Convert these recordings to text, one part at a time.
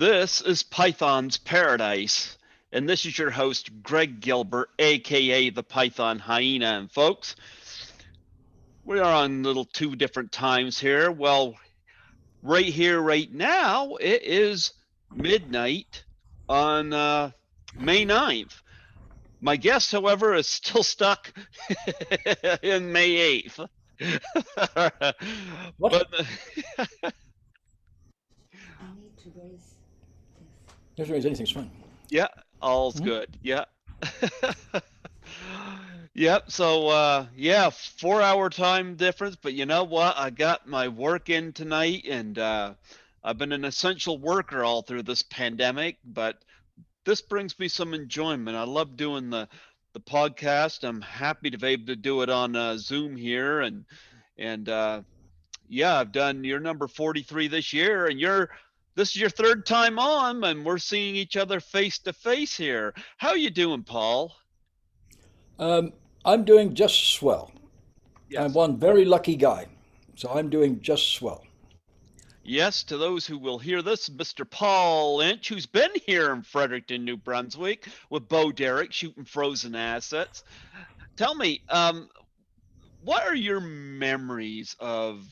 This is Python's Paradise, and this is your host, Greg Gilbert, aka the Python Hyena. And folks, we are on little two different times here. Well, right here, right now, it is midnight on May 9th. My guest, however, is still stuck in May 8th. What? But I need to raise this. Doesn't raise anything, it's fine. yeah, all's good. Yeah. Yep. So, yeah, 4 hour time difference. But you know what? I got my work in tonight, and I've been an essential worker all through this pandemic. But this brings me some enjoyment. I love doing the podcast. I'm happy to be able to do it on Zoom here, and yeah, I've done your number 43 this year, and this is your third time on, and we're seeing each other face to face here. How you doing, Paul? I'm doing just swell. I'm Yes. one very lucky guy, so I'm doing just swell. Yes, to those who will hear this, Mr. Paul Lynch, who's been here in Fredericton, New Brunswick, with Bo Derek shooting frozen assets. Tell me, what are your memories of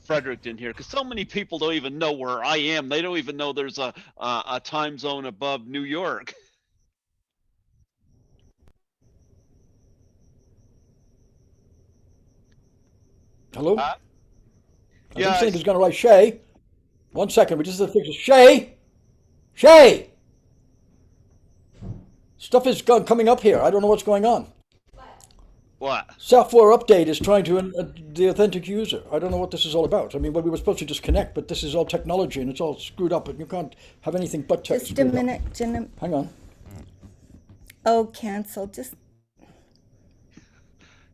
Fredericton here? Because so many people don't even know where I am. They don't even know there's a time zone above New York. Hello? Uh, I think yeah, something's going to write Shay. 1 second, we just have to fix it. Shay! Shay! Stuff is coming up here. I don't know what's going on. what? Software update is trying to the authentic user. I don't know what this is all about. I mean, well, we were supposed to just connect, but this is all technology and it's all screwed up, and you can't have anything but tech Just a screwed up. minute, Jenna. Hang on. Oh, cancel. Just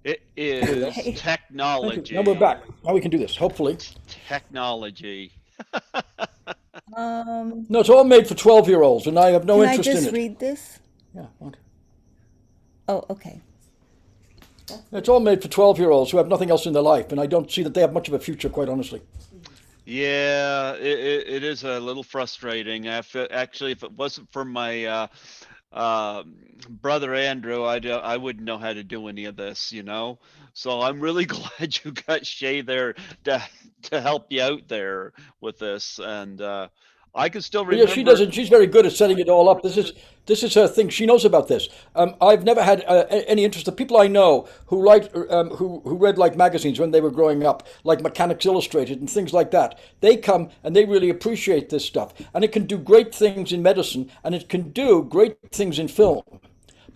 It is okay. Thank you. technology. Now we're back. Now we can do this, hopefully. Technology. No, it's all made for 12-year-olds, and I have no Can I interest in just it. read this? Yeah, what? Oh, okay. It's all made for 12-year-olds who have nothing else in their life, and I don't see that they have much of a future, quite honestly. Yeah, it is a little frustrating. Actually, if it wasn't for my uh, brother Andrew, I wouldn't know how to do any of this. So I'm really glad you got Shay there to help you out there with this. And I can still Well, yeah, she remember. doesn't. She's very good at setting it all up. This is her thing. She knows about this. I've never had any interest. The people I know who liked who read like magazines when they were growing up, like Mechanics Illustrated and things like that, they come and they really appreciate this stuff. And it can do great things in medicine, and it can do great things in film.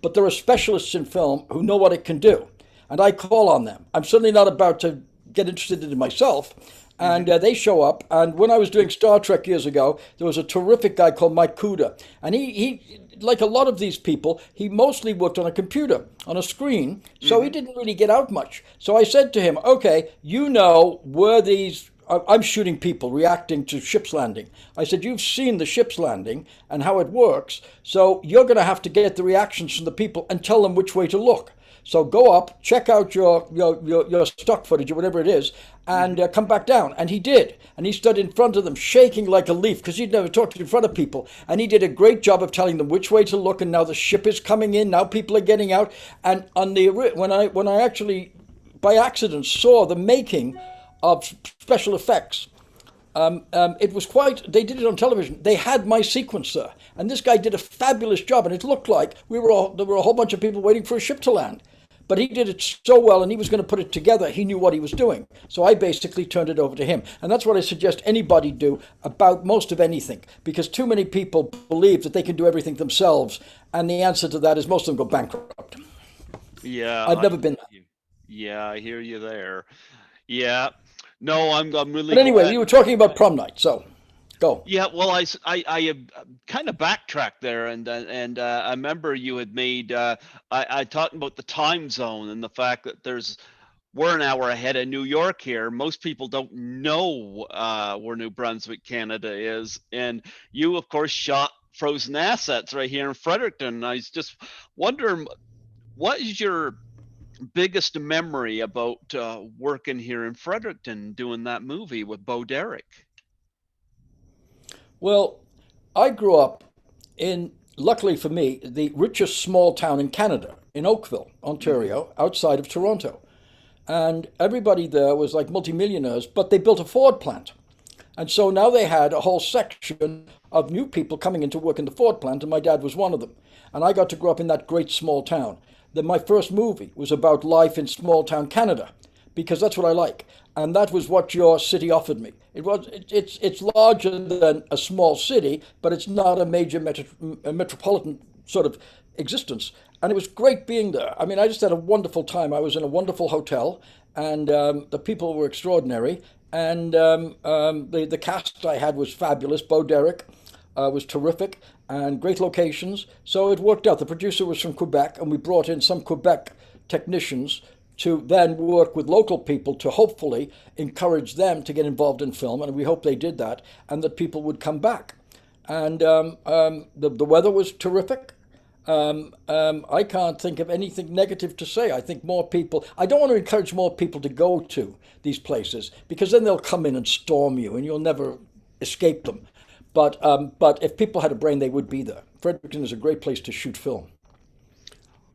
But there are specialists in film who know what it can do, and I call on them. I'm certainly not about to get interested in it myself. And Mhm. they show up. And when I was doing Star Trek years ago, there was a terrific guy called Mike Cuda. And he like a lot of these people, he mostly worked on a computer, on a screen. So he Mhm. didn't really get out much. So I said to him, okay, you know where these. I'm shooting people reacting to ships landing. I said, you've seen the ships landing and how it works. So you're going to have to get the reactions from the people and tell them which way to look. So go up, check out your stock footage or whatever it is, and Mhm. come back down. And he did. And he stood in front of them, shaking like a leaf, because he'd never talked in front of people. And he did a great job of telling them which way to look. And now the ship is coming in. Now people are getting out. And on the when I actually by accident saw the making of special effects, it was quite. They did it on television. They had my sequencer, and this guy did a fabulous job. And it looked like there were a whole bunch of people waiting for a ship to land. But he did it so well, and he was going to put it together. He knew what he was doing. So I basically turned it over to him. And that's what I suggest anybody do about most of anything, because too many people believe that they can do everything themselves. And the answer to that is most of them go bankrupt. Yeah, I've I never hear been. you. Yeah, I hear you there. Yeah. No, I'm really But anyway, glad. you were talking about prom night. So go. Yeah, well, I have kind of backtracked there, and I remember you had made I talked about the time zone and the fact that we're an hour ahead of New York here. Most people don't know where New Brunswick, Canada is, and you, of course, shot Frozen Assets right here in Fredericton. I was just wondering, what is your biggest memory about working here in Fredericton doing that movie with Bo Derek? Well, I grew up in, luckily for me, the richest small town in Canada, in Oakville, Hmm. Ontario, outside of Toronto. And everybody there was like multimillionaires, but they built a Ford plant. And so now they had a whole section of new people coming into work in the Ford plant, and my dad was one of them. And I got to grow up in that great small town. Then my first movie was about life in small town Canada, because that's what I like, and that was what your city offered me. It's larger than a small city, but it's not a major metropolitan sort of existence. And it was great being there. I mean, I just had a wonderful time. I was in a wonderful hotel, and the people were extraordinary. And the cast I had was fabulous. Bo Derek was terrific and great locations. So it worked out. The producer was from Quebec, and we brought in some Quebec technicians to then work with local people to hopefully encourage them to get involved in film. And we hope they did that and that people would come back. And the weather was terrific. I can't think of anything negative to say. I think more people, I don't want to encourage more people to go to these places because then they'll come in and storm you and you'll never escape them. But if people had a brain, they would be there. Fredericton is a great place to shoot film.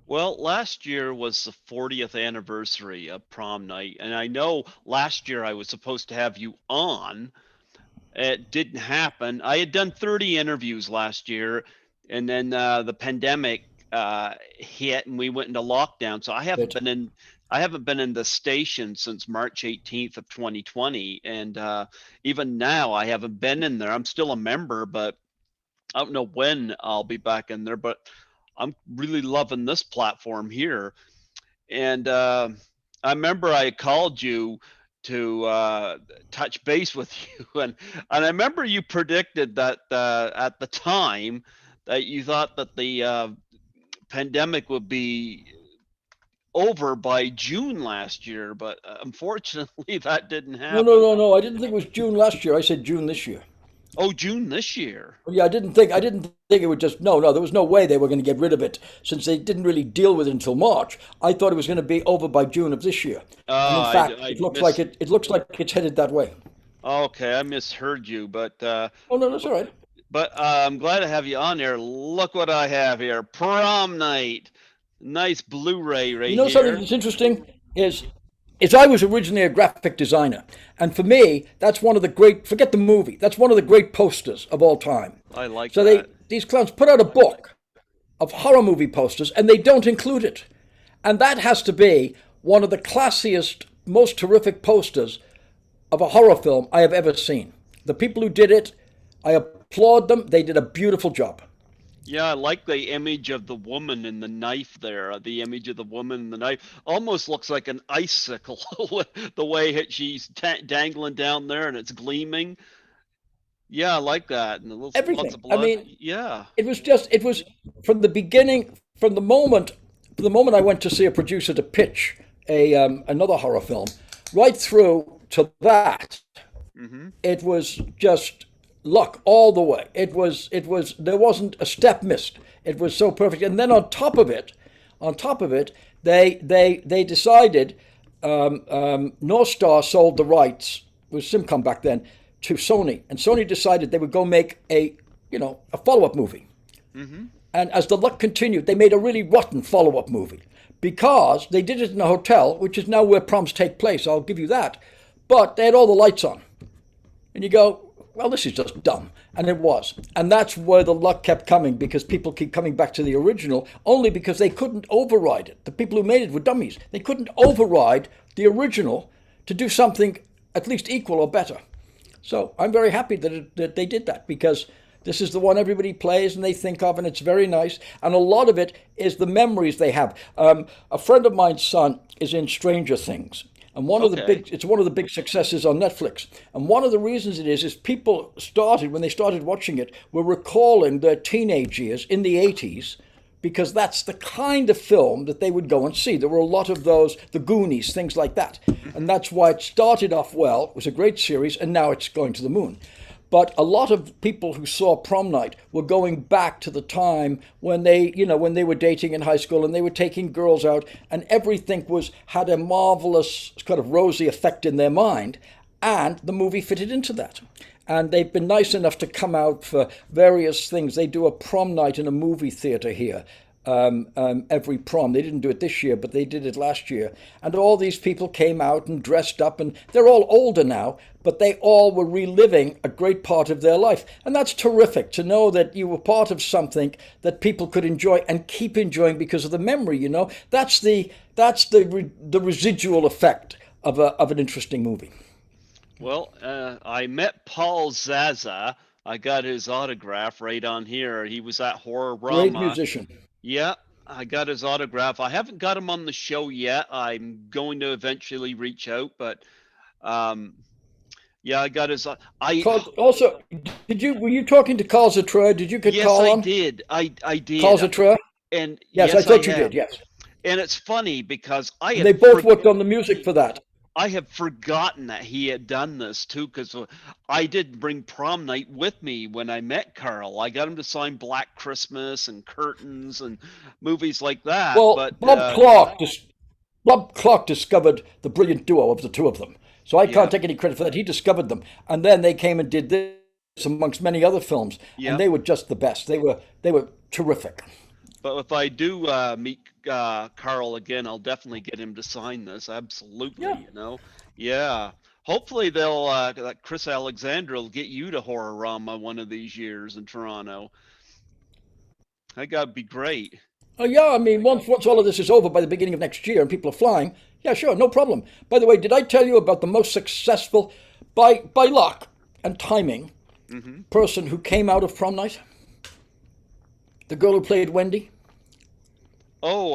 Well, last year was the 40th anniversary of Prom Night, and I know last year I was supposed to have you on. It didn't happen. I had done 30 interviews last year, and then the pandemic hit, and we went into lockdown. So But I haven't been in the station since March 18th of 2020, and even now I haven't been in there. I'm still a member, but I don't know when I'll be back in there. But I'm really loving this platform here. And I remember I called you to touch base with you, and I remember you predicted that at the time that you thought that the pandemic would be over by June last year, but unfortunately that didn't no, no, happen. no, no. I didn't think it was June last year. I said June this year. Oh, June this year. Yeah, I didn't think it would just, no, no, there was no way they were going to get rid of it since they didn't really deal with it until March. I thought it was going to be over by June of this year. And in fact, I it looks like it's headed that way. okay, I misheard you, Oh, no, that's all right. but I'm glad to have you on here. Look what I have here. Prom Night. Nice Blu-ray You right know something here. that's interesting is I was originally a graphic designer, and for me, that's one of the great. Forget the movie. That's one of the great posters of all time. I like So that. these clowns put out a book of horror movie posters, and they don't include it, and that has to be one of the classiest, most terrific posters of a horror film I have ever seen. The people who did it, I applaud them. They did a beautiful job. Yeah, I like the image of the woman and the knife there. The image of the woman and the knife almost looks like an icicle with the way she's dangling down there and it's gleaming. Yeah, I like that. And lots Everything. of I blood. mean, Yeah. it was from the beginning, from the moment I went to see a producer to pitch another horror film, right through to that, Hmm. it was just luck all the way. There wasn't a step missed. It was so perfect. And then on top of it, they decided North Star sold the rights, it was Simcom back then, to Sony, and Sony decided they would go make a follow up movie. Hmm. And as the luck continued, they made a really rotten follow up movie because they did it in a hotel, which is now where proms take place. I'll give you that. But they had all the lights on. And you go, well, this is just dumb. And it was. And that's where the luck kept coming because people keep coming back to the original only because they couldn't override it. The people who made it were dummies. They couldn't override the original to do something at least equal or better. So I'm very happy that they did that because this is the one everybody plays and they think of, and it's very nice. And a lot of it is the memories they have. A friend of mine's son is in Stranger Things, and Okay. it's one of the big successes on Netflix. And one of the reasons it is people started when they started watching it were recalling their teenage years in the 80s because that's the kind of film that they would go and see. There were a lot of those, the Goonies, things like that. And Hmm. that's why it started off well. It was a great series, and now it's going to the moon. But a lot of people who saw Prom Night were going back to the time when when they were dating in high school and they were taking girls out, and everything had a marvelous kind of rosy effect in their mind, and the movie fitted into that. and they've been nice enough to come out for various things. They do a prom night in a movie theater here. Every prom. They didn't do it this year, but they did it last year. And all these people came out and dressed up, and they're all older now, but they all were reliving a great part of their life. And that's terrific to know that you were part of something that people could enjoy and keep enjoying because of the memory, you know. That's the residual effect of an interesting movie. Well, I met Paul Zaza. I got his autograph right on here. He was at Horror Great Rama. musician. Yeah, I got his autograph. I haven't got him on the show yet. I'm going to eventually reach out, but um, yeah, I got his. I Also, were you talking to Carl Zatra? Did you get Yes, Carl I on? did. I Carl did. Zatra? And Yes, I yes, I thought you did. have. Yes, And it's funny because and they both worked on the music for that. I have forgotten that he had done this too, because I did bring Prom Night with me when I met Carl. I got him to sign Black Christmas and Curtains and movies like that. Well, But Bob Clark discovered the brilliant duo of the two of them. So I can't yep, take any credit for that. He discovered them, and then they came and did this amongst many other films, and yep. they were just the best. They were terrific. But if I do meet Carl again, I'll definitely get him to sign this. Absolutely, Yeah, you know. Yeah. Hopefully they'll that Chris Alexander will get you to Horrorama one of these years in Toronto. That would be great. oh yeah. I mean, once all of this is over by the beginning of next year and people are flying, yeah, sure, no problem. By the way, did I tell you about the most successful, by luck and timing, Hmm. person who came out of prom night? The girl who played Wendy. Oh,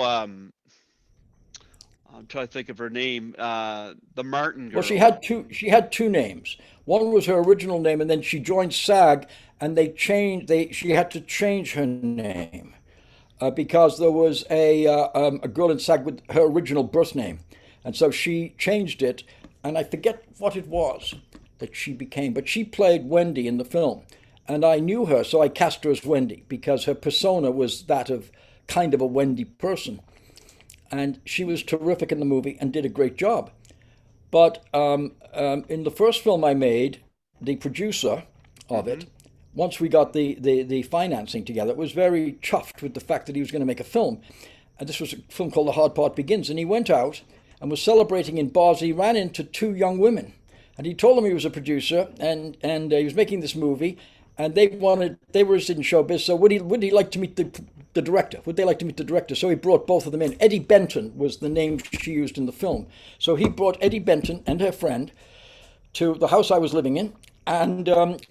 I'm trying to think of her name. The Martin Well, she girl. had two. She had two names. One was her original name, and then she joined SAG, and they changed. She had to change her name because there was a girl in SAG with her original birth name, and so she changed it. And I forget what it was that she became, but she played Wendy in the film, and I knew her, so I cast her as Wendy because her persona was that of kind of a Wendy person, and she was terrific in the movie and did a great job. But in the first film I made, the producer of Hmm. it, once we got the financing together, was very chuffed with the fact that he was going to make a film. And this was a film called The Hard Part Begins. And he went out and was celebrating in bars. He ran into two young women. And he told them he was a producer and he was making this movie. And they were interested in showbiz. So would he like to meet the director? Would they like to meet the director? So he brought both of them in. Eddie Benton was the name she used in the film. So he brought Eddie Benton and her friend to the house I was living in, and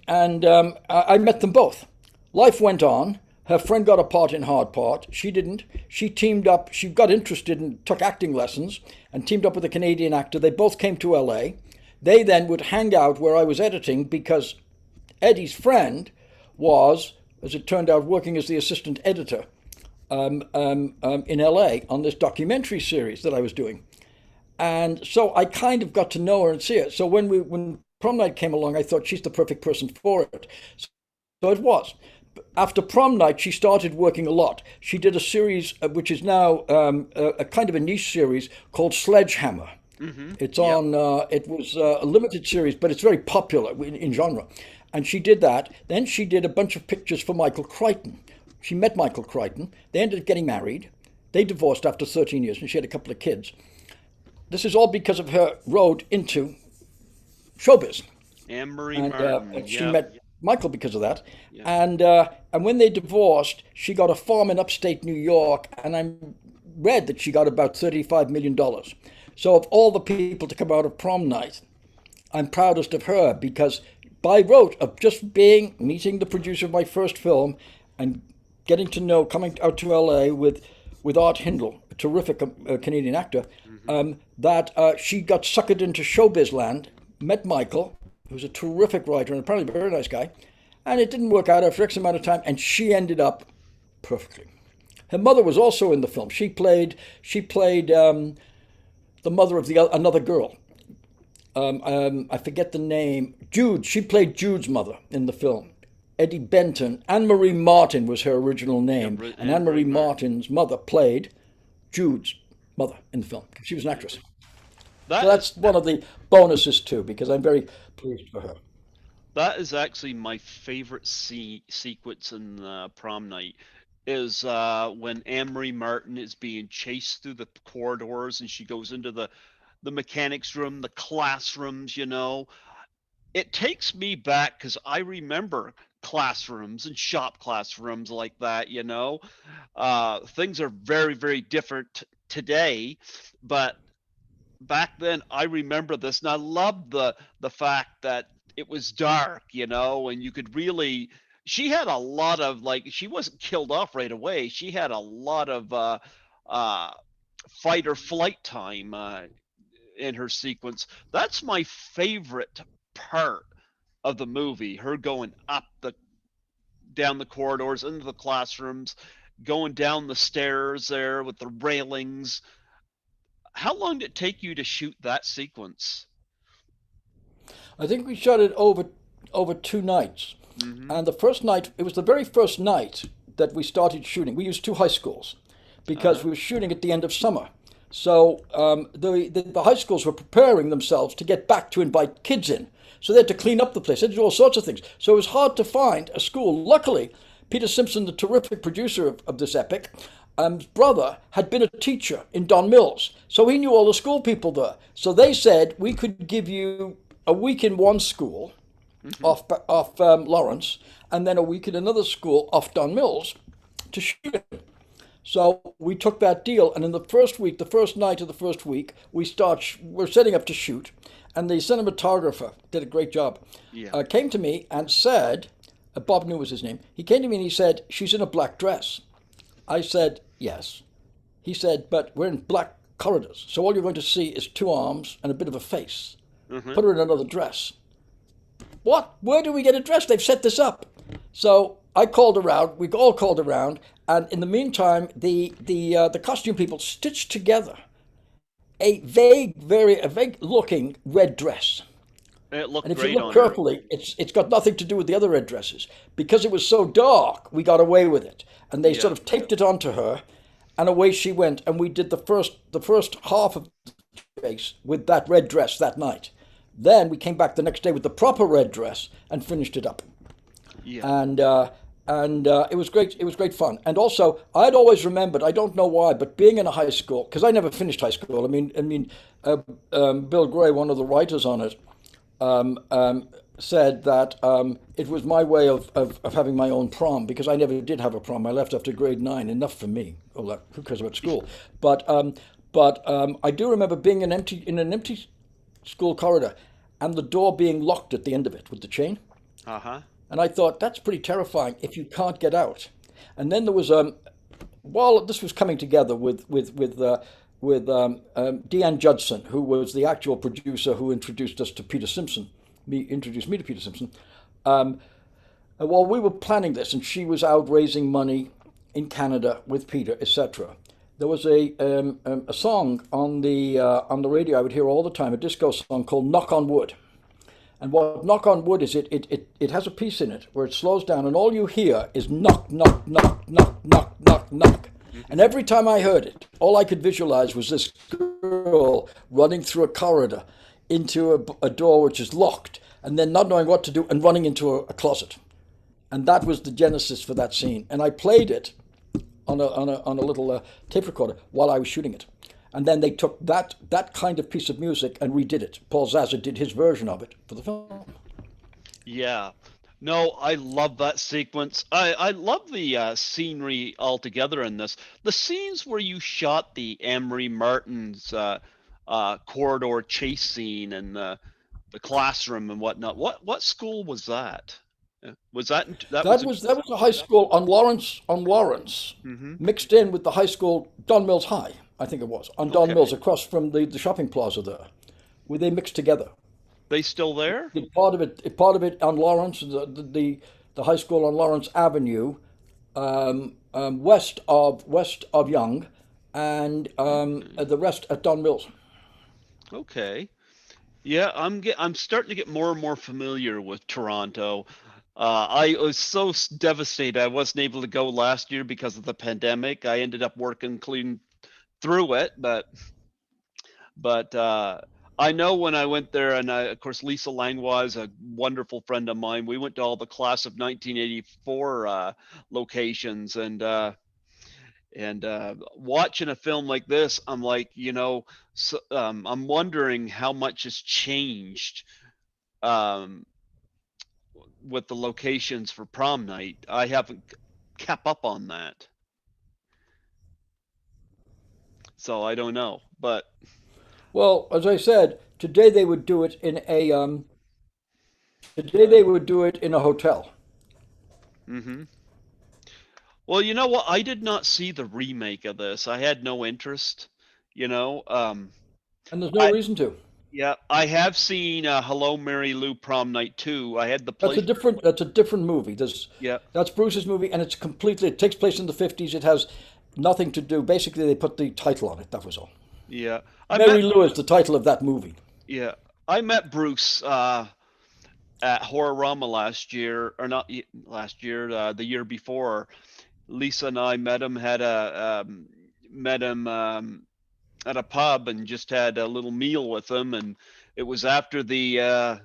I met them both. Life went on. Her friend got a part in Hard Part. She didn't. She teamed up. She got interested and took acting lessons and teamed up with a Canadian actor. They both came to LA. They then would hang out where I was editing because Eddie's friend was, as it turned out, working as the assistant editor in LA on this documentary series that I was doing. And so I kind of got to know her and see her. So when prom night came along, I thought she's the perfect person for it. So it was. After prom night, she started working a lot. She did a series which is now a kind of a niche series called Sledgehammer. Hmm. It's Yep. on. It was a limited series, but it's very popular in genre. And she did that. Then she did a bunch of pictures for Michael Crichton. She met Michael Crichton. They ended up getting married. They divorced after 13 years, and she had a couple of kids. This is all because of her road into showbiz, Anne Marie and Martin. she Yep. met Michael because of that. Yep. And when they divorced, she got a farm in upstate New York, and I read that she got about $35 million. So of all the people to come out of prom night, I'm proudest of her because by rote of just meeting the producer of my first film and getting to know, coming out to LA with Art Hindle, a terrific Canadian actor, Hmm. that she got suckered into showbiz land, met Michael, who's a terrific writer and apparently a very nice guy, and it didn't work out after X amount of time, and she ended up perfectly. Her mother was also in the film. She played the mother of another girl. I forget the name. Jude. She played Jude's mother in the film. Eddie Benton. Anne Marie Martin was her original name, Yep. and Anne Anne Marie Marie Martin. Martin's mother played Jude's mother in the film. She was an actress. So That is that's one of the bonuses too, because I'm very pleased for her. That is actually my favorite sequence in Prom Night is when Amory Martin is being chased through the corridors and she goes into the mechanics room, the classrooms, It takes me back because I remember classrooms and shop classrooms like that. Things are very, very different today, but back then I remember this and I loved the fact that it was dark, and you could really she had a lot of like she wasn't killed off right away. She had a lot of uh fight or flight time in her sequence. That's my favorite part of the movie. Her going up the down the corridors into the classrooms, going down the stairs there with the railings. How long did it take you to shoot that sequence? I think we shot it over 2 nights. Mm-hmm. And the first night, it was the very first night that we started shooting. We used two high schools because Uh-huh. we were shooting at the end of summer. So the high schools were preparing themselves to get back to invite kids in. So they had to clean up the place. They had to do all sorts of things. So it was hard to find a school. Luckily, Peter Simpson, the terrific producer of this epic, brother had been a teacher in Don Mills. So he knew all the school people there. So they said, we could give you a week in one school Mm-hmm. off Lawrence, and then a week in another school off Don Mills to shoot it. So we took that deal, and in the first week, the first night of the first week, we're setting up to shoot, and the cinematographer did a great job. Yeah. Came to me and said, Bob New was his name. He came to me and he said, "She's in a black dress." I said, "Yes." He said, "But we're in black corridors, so all you're going to see is two arms and a bit of a face. Mm-hmm. Put her in another dress." What? Where do we get a dress? They've set this up. So I called around. We all called around, and in the meantime, the costume people stitched together a vague looking red dress. It And looked if you great look on her. carefully, it's got nothing to do with the other red dresses because it was so dark. We got away with it, and they sort Yeah. of taped it onto her, and away she went. And we did the first half of the face with that red dress that night. Then we came back the next day with the proper red dress and finished it up. Yeah. And it was great. It was great fun. And also, I'd always remembered. I don't know why, but being in a high school, because I never finished high school. Uh, Bill Gray, one of the writers on it, said that it was my way of having my own prom because I never did have a prom. I left after grade 9. Enough for me. Well, who cares about school? But I do remember being in an empty school corridor, and the door being locked at the end of it with the chain. Uh-huh. And I thought, that's pretty terrifying if you can't get out. And then there was while this was coming together with Deanne Judson, who was the actual producer who introduced us to Peter Simpson, introduced me to Peter Simpson. While we were planning this, and she was out raising money in Canada with Peter, etc. There was a song on the radio I would hear all the time, a disco song called "Knock on Wood." And what knock on wood is, it has a piece in it where it slows down, and all you hear is knock, knock, knock, knock, knock, knock, knock. And every time I heard it, all I could visualize was this girl running through a corridor into a door which is locked, and then not knowing what to do and running into a closet. And that was the genesis for that scene. And I played it on a little tape recorder while I was shooting it. And then they took that kind of piece of music and redid it. Paul Zaza did his version of it for the film. Yeah. No, I love that sequence. I love the scenery altogether in this. The scenes where you shot the Emery Martin's corridor chase scene and the classroom and whatnot. What school was that? Was that that was That was a high school on Lawrence, hmm mixed in with the high school Don Mills High, I think it was on Don Mills okay. across from the shopping plaza there, where they mixed together. They still there? Part of it on Lawrence, the high school on Lawrence Avenue, west of Young, and Okay. the rest at Don Mills. Okay. Yeah, I'm starting to get more and more familiar with Toronto. I was so devastated I wasn't able to go last year because of the pandemic. I ended up working clean through it, but I know when I went there, and of course Lisa Langlois is a wonderful friend of mine. We went to all the class of 1984 locations, and watching a film like this, I'm like, so, I'm wondering how much has changed um, with the locations for prom night. I haven't kept up on that, so I don't know. But Well, as I said, today they would do it in a today they would do it in a hotel, hmm well, you know what? I did not see the remake of this. I had no interest. You know, and there's no I reason to. yeah, I have seen Hello Mary Lou Prom Night 2. I had the That's a pleasure. different that's a different movie. Yeah, That's Bruce's movie, and it takes place in the 50s. It has nothing to do. Basically, they put the title on it. That was all. yeah. I met Mary Lou is the title of that movie. yeah, I met Bruce at Horrorama last year, or not last year, the year before. Lisa and I met him at a pub and just had a little meal with him, and it was after the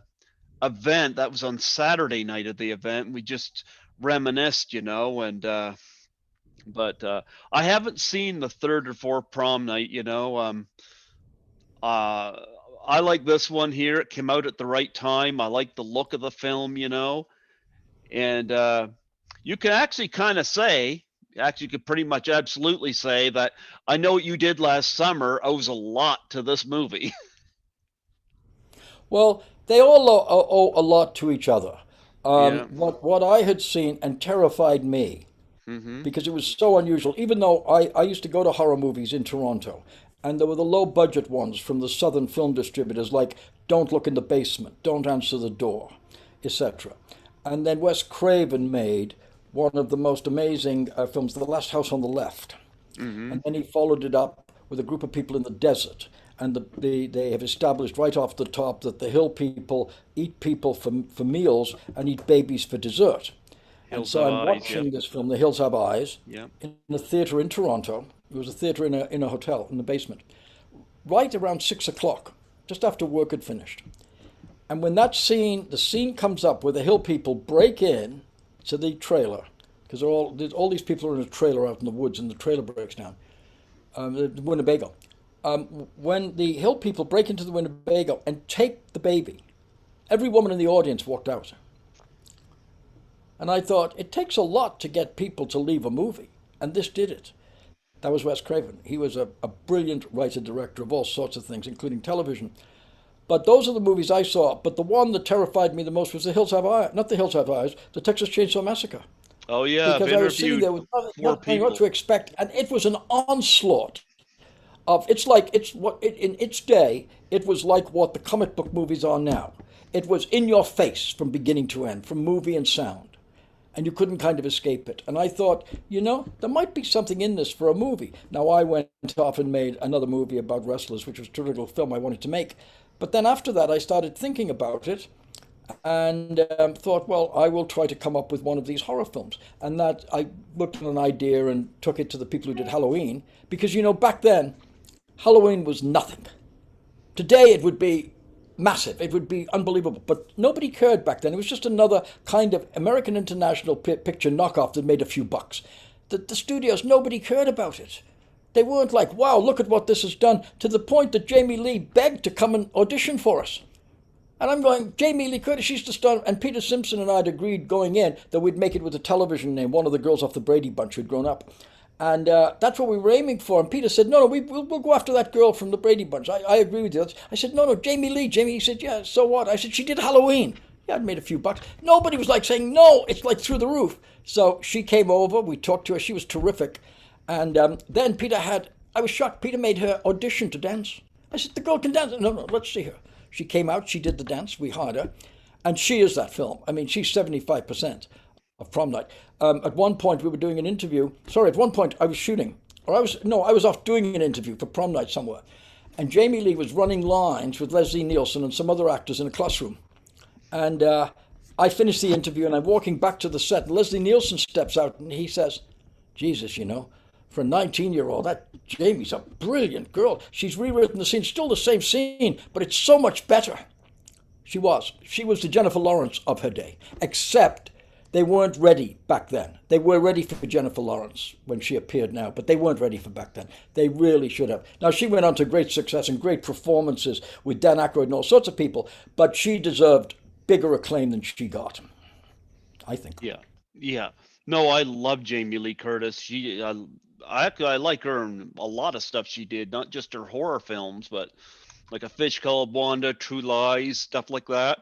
event. That was on Saturday night of the event. We just reminisced, and but I haven't seen the third or fourth prom night. Uh, I like this one here. It came out at the right time. I like the look of the film, and you can actually kind of say, actually, you could pretty much absolutely say that I Know What You Did Last Summer owes a lot to this movie. Well, they all owe a lot to each other. Yeah. What I had seen and terrified me hmm because it was so unusual. Even though I used to go to horror movies in Toronto, and there were the low budget ones from the southern film distributors like Don't Look in the Basement, Don't Answer the Door, etc. And then Wes Craven made one of the most amazing films, The Last House on the Left. hmm And then he followed it up with a group of people in the desert. And they have established right off the top that the hill people eat people for meals and eat babies for dessert. And Hills so Have I'm Eyes. Yep. watching this film, The Hills Have Eyes, Yep. in a theater in Toronto. It was a theater in a hotel in the basement, right around 6 o'clock, just after work had finished. And when the scene comes up where the hill people break in to the trailer, because all these people are in a trailer out in the woods, and the trailer breaks down, the Winnebago. When the hill people break into the Winnebago and take the baby, every woman in the audience walked out. And I thought, it takes a lot to get people to leave a movie, and this did it. That was Wes Craven. He was a brilliant writer director of all sorts of things, including television. But those are the movies I saw. But the one that terrified me the most was The Hills Have Eyes, not The Hills Have Eyes, The Texas Chainsaw Massacre. Oh yeah, I've Because I was sitting interviewed there with four not knowing what people. to expect, and it was an onslaught of. It's like it's what in its day it was like what the comic book movies are now. It was in your face from beginning to end, from movie and sound, and you couldn't kind of escape it. And I thought, there might be something in this for a movie. Now I went off and made another movie about wrestlers, which was a typical film I wanted to make. But then after that, I started thinking about it and thought, well, I will try to come up with one of these horror films. And that I looked at an idea and took it to the people who did Halloween, because back then, Halloween was nothing. Today it would be massive. It would be unbelievable. But nobody cared back then. It was just another kind of American International picture knockoff that made a few bucks. The studios, nobody cared about it. They weren't like, wow, look at what this has done, to the point that Jamie Lee begged to come and audition for us. And I'm going, Jamie Lee Curtis, she's the star. And Peter Simpson and I had agreed going in that we'd make it with a television name, one of the girls off the Brady Bunch who'd grown up. And that's what we were aiming for. And Peter said, no, we'll go after that girl from the Brady Bunch. I agree with you. I said, no, Jamie Lee. Jamie, he said, yeah, so what? I said, she did Halloween. Yeah, I'd made a few bucks. Nobody was like saying, no, it's like through the roof. So she came over. We talked to her. She was terrific. And then I was shocked. Peter made her audition to dance. I said, the girl can dance. No, let's see her. She came out. She did the dance. We hired her. And she is that film. I mean, she's 75% of Prom Night. At one point, we were doing an interview. Sorry, at one point, I was shooting. I was off doing an interview for Prom Night somewhere. And Jamie Lee was running lines with Leslie Nielsen and some other actors in a classroom. And I finished the interview, and I'm walking back to the set. And Leslie Nielsen steps out, and he says, Jesus, for a 19-year-old. That Jamie's a brilliant girl. She's rewritten the scene, still the same scene, but it's so much better. She was the Jennifer Lawrence of her day, except they weren't ready back then. They were ready for Jennifer Lawrence when she appeared now, but they weren't ready for back then. They really should have. Now, she went on to great success and great performances with Dan Aykroyd and all sorts of people, but she deserved bigger acclaim than she got, I think. Yeah, yeah. No, I love Jamie Lee Curtis. I like her in a lot of stuff she did, not just her horror films, but like A Fish Called Wanda, True Lies, stuff like that.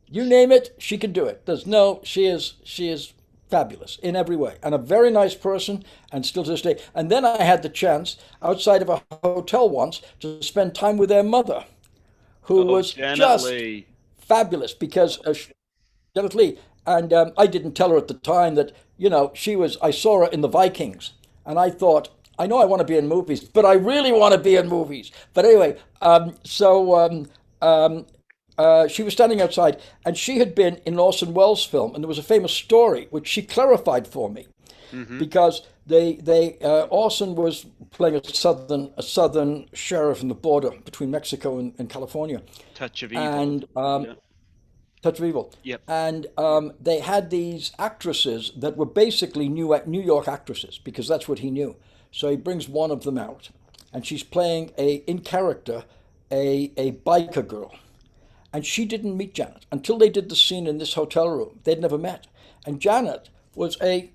You name it, she can do it. She is fabulous in every way and a very nice person and still to this day. And then I had the chance outside of a hotel once to spend time with their mother, who was Janet just Leigh. fabulous because Janet Leigh. And I didn't tell her at the time that, I saw her in the Vikings and I thought, I know I want to be in movies, but I really want to be in movies. But anyway, she was standing outside, and she had been in an Orson Welles film, and there was a famous story which she clarified for me, because Orson was playing a southern sheriff in the border between Mexico and California, Touch of Evil. and Yeah. Touch of Evil. Yep. And they had these actresses that were basically New York actresses, because that's what he knew. So he brings one of them out, and she's playing in character a biker girl. And she didn't meet Janet until they did the scene in this hotel room. They'd never met. And Janet was a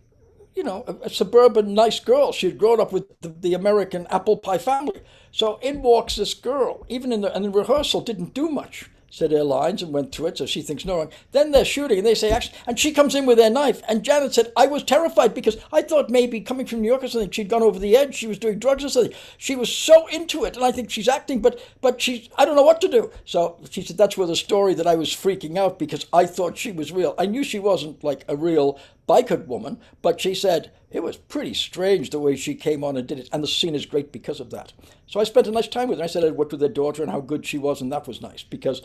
suburban nice girl. She had grown up with the American apple pie family. So in walks this girl, even in the rehearsal, didn't do much. Said her lines and went through it, so she thinks no wrong. Then they're shooting and they say action, and she comes in with their knife. And Janet said, I was terrified because I thought maybe coming from New York or something, she'd gone over the edge, she was doing drugs or something. She was so into it, and I think she's acting, but I don't know what to do. So she said, that's where the story that I was freaking out because I thought she was real. I knew she wasn't like a real biker woman, but she said, it was pretty strange the way she came on and did it. And the scene is great because of that. So I spent a nice time with her. I said I worked with their daughter and how good she was, and that was nice because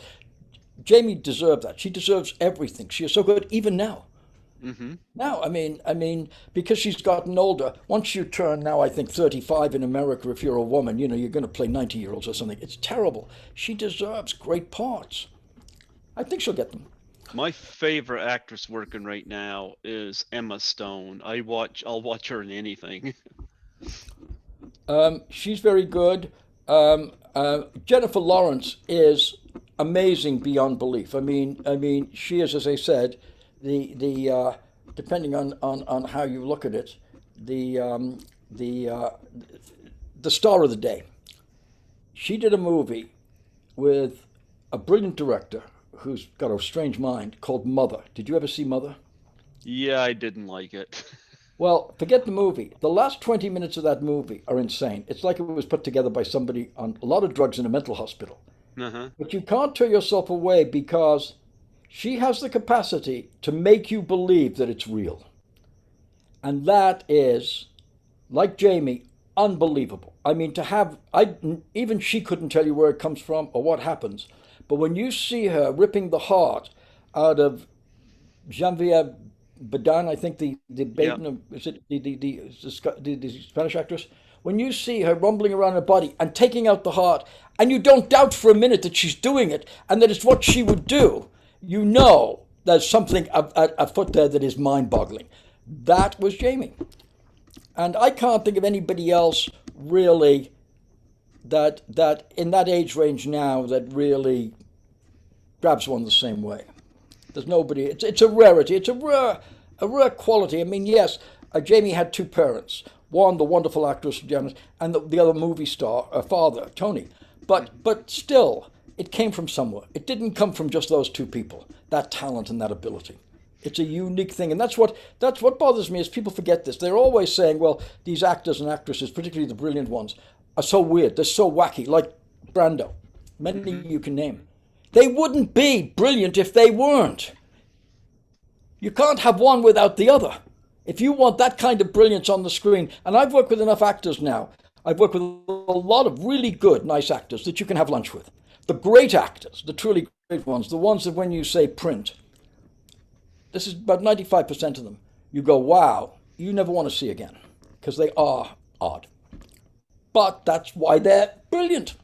Jamie deserved that. She deserves everything. She is so good even now. Now, I mean, because she's gotten older, once you turn now, I think 35 in America, if you're a woman, you're going to play 90-year-olds or something. It's terrible. She deserves great parts. I think she'll get them. My favorite actress working right now is Emma Stone. I'll watch her in anything. She's very good. Jennifer Lawrence is amazing beyond belief. I mean, she is, as I said, the depending on how you look at it, the star of the day. She did a movie with a brilliant director who's got a strange mind called Mother. Did you ever see Mother? Yeah, I didn't like it. Well, forget the movie. The last 20 minutes of that movie are insane. It's like it was put together by somebody on a lot of drugs in a mental hospital. But you can't tear yourself away because she has the capacity to make you believe that it's real. And that is, like Jamie, unbelievable. I mean, even she couldn't tell you where it comes from or what happens. But when you see her ripping the heart out of Genevieve Badan, I think the is it the Spanish actress? When you see her rumbling around her body and taking out the heart, and you don't doubt for a minute that she's doing it and that it's what she would do, you know there's something afoot there that is mind-boggling. That was Jamie. And I can't think of anybody else really that in that age range now that really grabs one the same way. There's nobody. It's a rarity. It's a rare quality. I mean, yes, Jamie had two parents. One, the wonderful actress Janet, and the other movie star, her father, Tony. But still, it came from somewhere. It didn't come from just those two people. That talent and that ability. It's a unique thing, and that's what bothers me is people forget this. They're always saying, well, these actors and actresses, particularly the brilliant ones, are so weird. They're so wacky, like Brando. Many you can name. They wouldn't be brilliant if they weren't. You can't have one without the other. If you want that kind of brilliance on the screen, and I've worked with enough actors now, I've worked with a lot of really good, nice actors that you can have lunch with. The great actors, the truly great ones, the ones that when you say print, this is about 95% of them, you go, wow, you never want to see again. because they are odd. But that's why they're brilliant.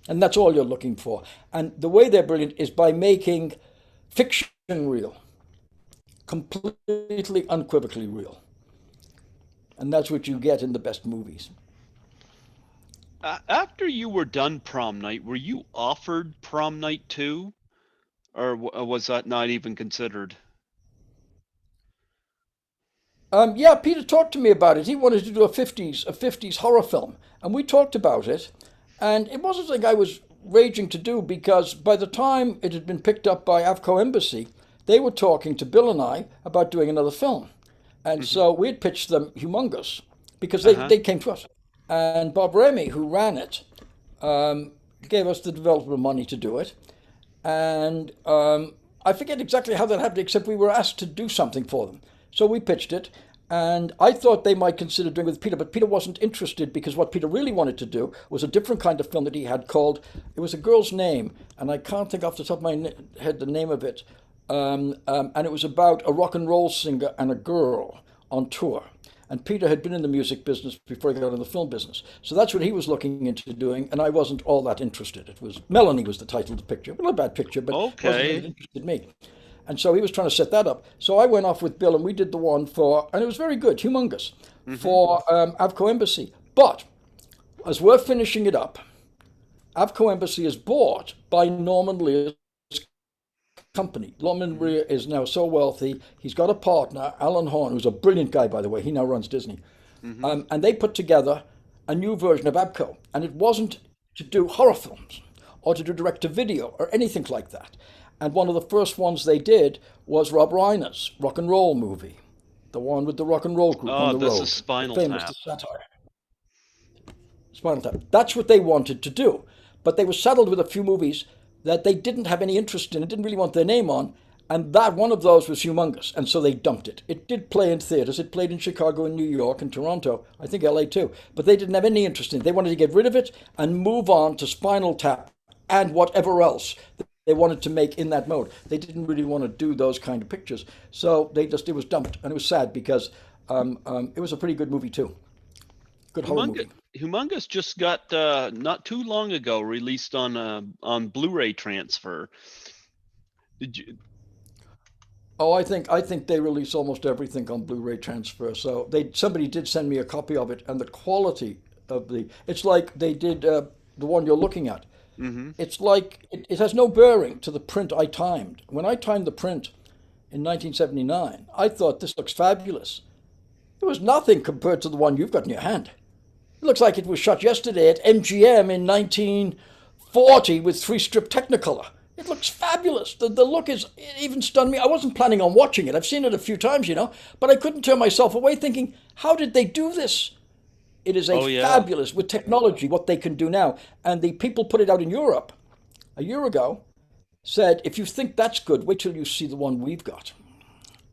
And that's all you're looking for. And the way they're brilliant is by making fiction real, completely unequivocally real. And that's what you get in the best movies. After you were done Prom Night, were you offered Prom Night 2? Or was that not even considered? Yeah, Peter talked to me about it. He wanted to do a fifties horror film, and we talked about it. And it wasn't something I was raging to do because by the time it had been picked up by Avco Embassy, they were talking to Bill and I about doing another film, and Hmm. so we had pitched them Humongous because they Uh-huh. they came to us, and Bob Remy, who ran it, um, gave us the development money to do it, and I forget exactly how that happened, except we were asked to do something for them. So we pitched it, and I thought they might consider doing it with Peter, but Peter wasn't interested because what Peter really wanted to do was a different kind of film that he had called, it was a girl's name, and I can't think off the top of my head the name of it. And it was about a rock and roll singer and a girl on tour. And Peter had been in the music business before he got in the film business. So that's what he was looking into doing, and I wasn't all that interested. It was Melanie was the title of the picture. Not a bad picture, but wasn't really Okay. interested in me. And so he was trying to set that up. So I went off with Bill and we did the one for, and it was very good, Humongous, Hmm. for Avco Embassy. But as we're finishing it up, Avco Embassy is bought by Norman Lear's company. Norman Hmm. Lear is now so wealthy. He's got a partner, Alan Horn, who's a brilliant guy, by the way. He now runs Disney. Hmm. And they put together a new version of Abco. And it wasn't to do horror films or to do direct to video or anything like that. And one of the first ones they did was Rob Reiner's rock and roll movie, the one with the rock and roll group on Oh, the this is road, the Spinal famous Tap. satire, Spinal Tap. That's what they wanted to do. But they were saddled with a few movies that they didn't have any interest in and didn't really want their name on. And that one of those was Humongous. And so they dumped it. It did play in theaters. It played in Chicago and New York and Toronto. I think LA too. But they didn't have any interest in it. They wanted to get rid of it and move on to Spinal Tap and whatever else they wanted to make in that mode. They didn't really want to do those kind of pictures. So it was dumped. And it was sad because it was a pretty good movie too. Good horror Humongous, movie. Humongous just got not too long ago released on Blu-ray transfer. Did you? Oh, I think they release almost everything on Blu-ray transfer. So somebody did send me a copy of it, and the quality of it's like they did the one you're looking at. Hmm. It's like it has no bearing to the print I timed. When I timed the print in 1979, I thought this looks fabulous. It was nothing compared to the one you've got in your hand. It looks like it was shot yesterday at MGM in 1940 with three-strip Technicolor. It looks fabulous. The look is, it even stunned me. I wasn't planning on watching it. I've seen it a few times, but I couldn't turn myself away thinking, how did they do this? It is a Oh yeah. fabulous, with technology, what they can do now. And the people put it out in Europe a year ago said, if you think that's good, wait till you see the one we've got.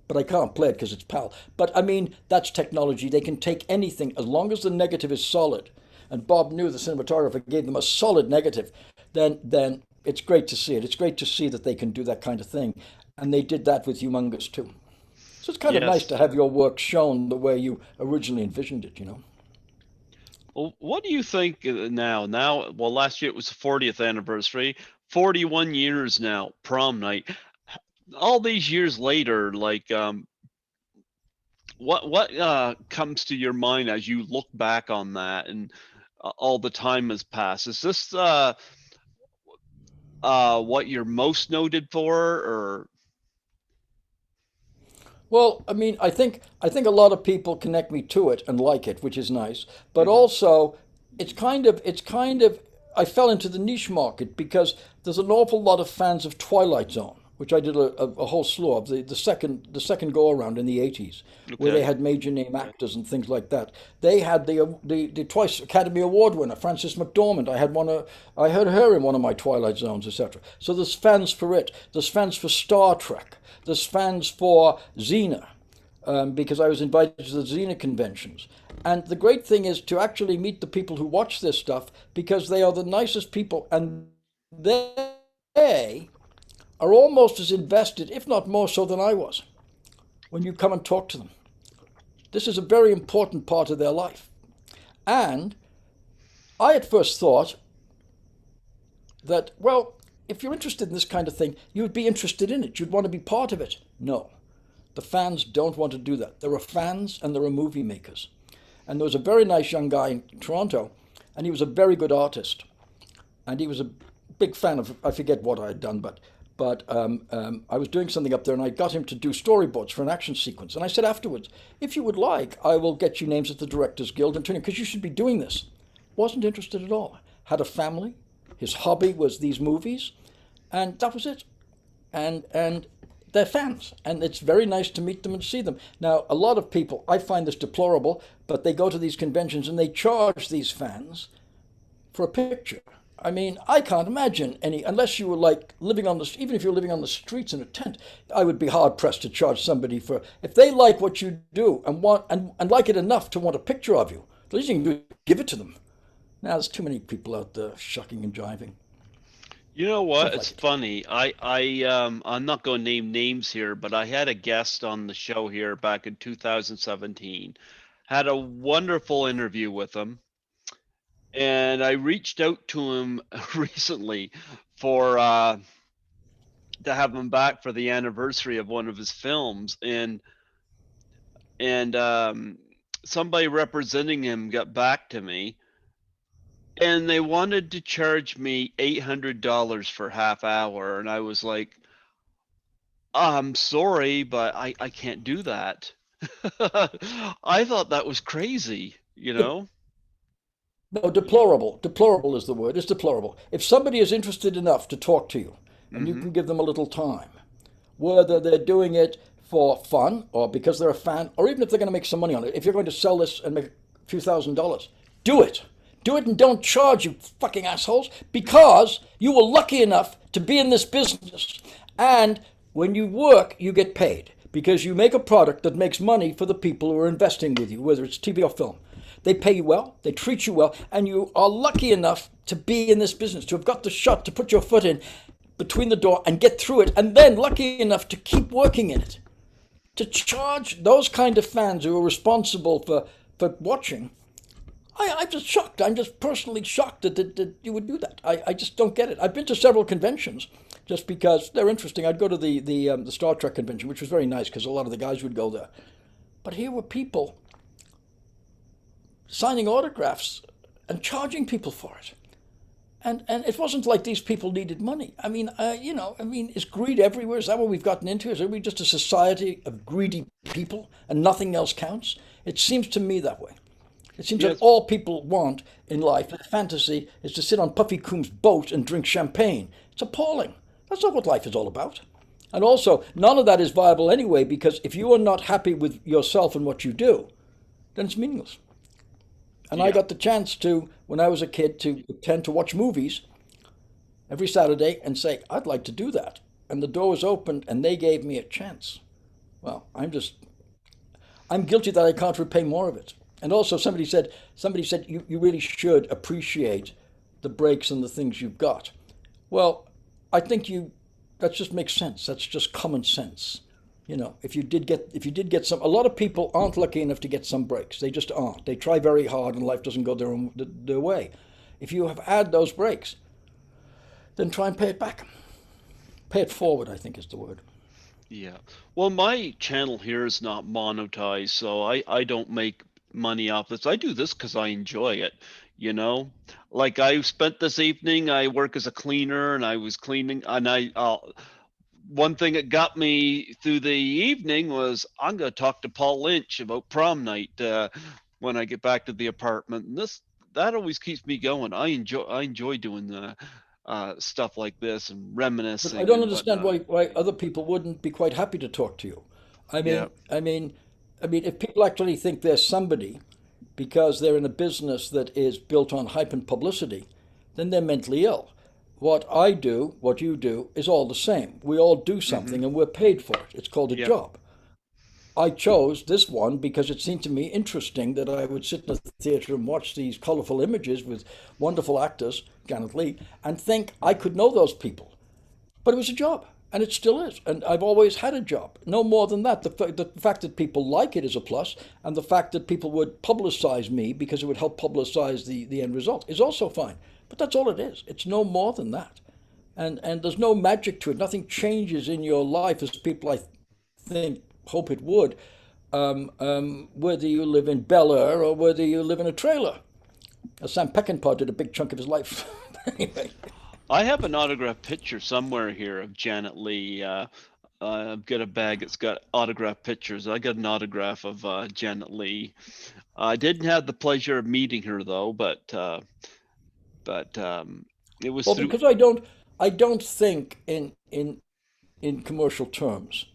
But I can't play it because it's PAL. But I mean, that's technology. They can take anything as long as the negative is solid. And Bob knew the cinematographer gave them a solid negative. Then it's great to see it. It's great to see that they can do that kind of thing. And they did that with Humongous too. So it's kind of nice Yes. to have your work shown the way you originally envisioned it. Well, what do you think now? Now, well, last year it was the 40th anniversary. 41 years now, Prom Night. All these years later, like, what comes to your mind as you look back on that and all the time has passed? Is this what you're most noted for, or? Well, I mean, I think a lot of people connect me to it and like it, which is nice. But Hmm. also, it's kind of I fell into the niche market because there's an awful lot of fans of Twilight Zone, which I did a whole slew of the second go around in the '80s, where they Okay. had major name actors and things like that. They had the twice Academy Award winner Frances McDormand. I heard her in one of my Twilight Zones, etc. So there's fans for it. There's fans for Star Trek. There's fans for Xena, because I was invited to the Xena conventions. And the great thing is to actually meet the people who watch this stuff because they are the nicest people and they are almost as invested, if not more so than I was, when you come and talk to them. This is a very important part of their life. And I at first thought that, well, if you're interested in this kind of thing, you'd be interested in it. You'd want to be part of it. No, the fans don't want to do that. There are fans and there are movie makers. And there was a very nice young guy in Toronto, and he was a very good artist. And he was a big fan of, I forget what I had done, but I was doing something up there, and I got him to do storyboards for an action sequence. And I said afterwards, if you would like, I will get you names at the Directors Guild and turn you, because you should be doing this. Wasn't interested at all. Had a family. His hobby was these movies, and that was it. And they're fans, and it's very nice to meet them and see them. Now, a lot of people, I find this deplorable, but they go to these conventions and they charge these fans for a picture. I mean, I can't imagine any, unless you were like living on the, even if you're living on the streets in a tent, I would be hard pressed to charge somebody for, if they like what you do and want, and like it enough to want a picture of you, the least you can do is give it to them. Now, there's too many people out there shucking and jiving. You know what? Stuff It's like it. funny. I'm not going to name names here, but I had a guest on the show here back in 2017. Had a wonderful interview with him, and I reached out to him recently for to have him back for the anniversary of one of his films, and somebody representing him got back to me, and they wanted to charge me $800 for half hour, and I was like, I'm sorry, but I can't do that. I thought that was crazy, you De- know? no, deplorable. Deplorable is the word. It's deplorable. If somebody is interested enough to talk to you, and you Mm-hmm. can give them a little time, whether they're doing it for fun or because they're a fan, or even if they're going to make some money on it, if you're going to sell this and make a few $1,000s, do it. Do it and don't charge, you fucking assholes, because you were lucky enough to be in this business. And when you work, you get paid because you make a product that makes money for the people who are investing with you, whether it's TV or film. They pay you well, they treat you well, and you are lucky enough to be in this business, to have got the shot, to put your foot in between the door and get through it, and then lucky enough to keep working in it. To charge those kind of fans who are responsible for watching, I'm just shocked. I'm just personally shocked that you would do that. I just don't get it. I've been to several conventions just because they're interesting. I'd go to the Star Trek convention, which was very nice because a lot of the guys would go there. But here were people signing autographs and charging people for it. And it wasn't like these people needed money. I mean, is greed everywhere? Is that what we've gotten into? Is we just a society of greedy people and nothing else counts? It seems to me that way. It seems that Yes. all people want in life, their fantasy, is to sit on Puffy Combs' boat and drink champagne. It's appalling. That's not what life is all about. And also, none of that is viable anyway, because if you are not happy with yourself and what you do, then it's meaningless. And I Yeah. got the chance to, when I was a kid, to tend to watch movies every Saturday and say, I'd like to do that. And the door was opened and they gave me a chance. Well, I'm guilty that I can't repay more of it. And also somebody said you really should appreciate the breaks and the things you've got. Well, I think that just makes sense. That's just common sense. If you did get some, a lot of people aren't lucky enough to get some breaks. They just aren't. They try very hard and life doesn't go their way. If you have had those breaks, then try and pay it back. Pay it forward, I think is the word. Yeah. Well, my channel here is not monetized, so I don't make money off this. I do this because I enjoy it, you know? Like I spent this evening, I work as a cleaner and I was cleaning, and one thing that got me through the evening was I'm going to talk to Paul Lynch about Prom Night when I get back to the apartment. And that always keeps me going. I enjoy doing stuff like this and But I reminiscing don't and understand whatnot. why other people wouldn't be quite happy to talk to you. I Yeah. mean, I mean, I mean, if people actually think they're somebody because they're in a business that is built on hype and publicity, then they're mentally ill. What I do, what you do, is all the same. We all do Hmm. something and we're paid for it. It's called a Yep. job. I chose this one because it seemed to me interesting that I would sit in a theatre and watch these colourful images with wonderful actors, Janet Leigh, and think I could know those people. But it was a job. and it still is. And I've always had a job. No more than that. The fact that people like it is a plus, and the fact that people would publicize me because it would help publicize the end result is also fine. But that's all it is. It's no more than that. And there's no magic to it. Nothing changes in your life as people, I think, hope it would, whether you live in Bel Air or whether you live in a trailer. Sam Peckinpah did a big chunk of his life. Anyway. I have an autographed picture somewhere here of Janet Leigh. I've got a bag that's got autographed pictures. I got an autograph of Janet Leigh. I didn't have the pleasure of meeting her though, but it was Well, through. because I don't think in commercial terms.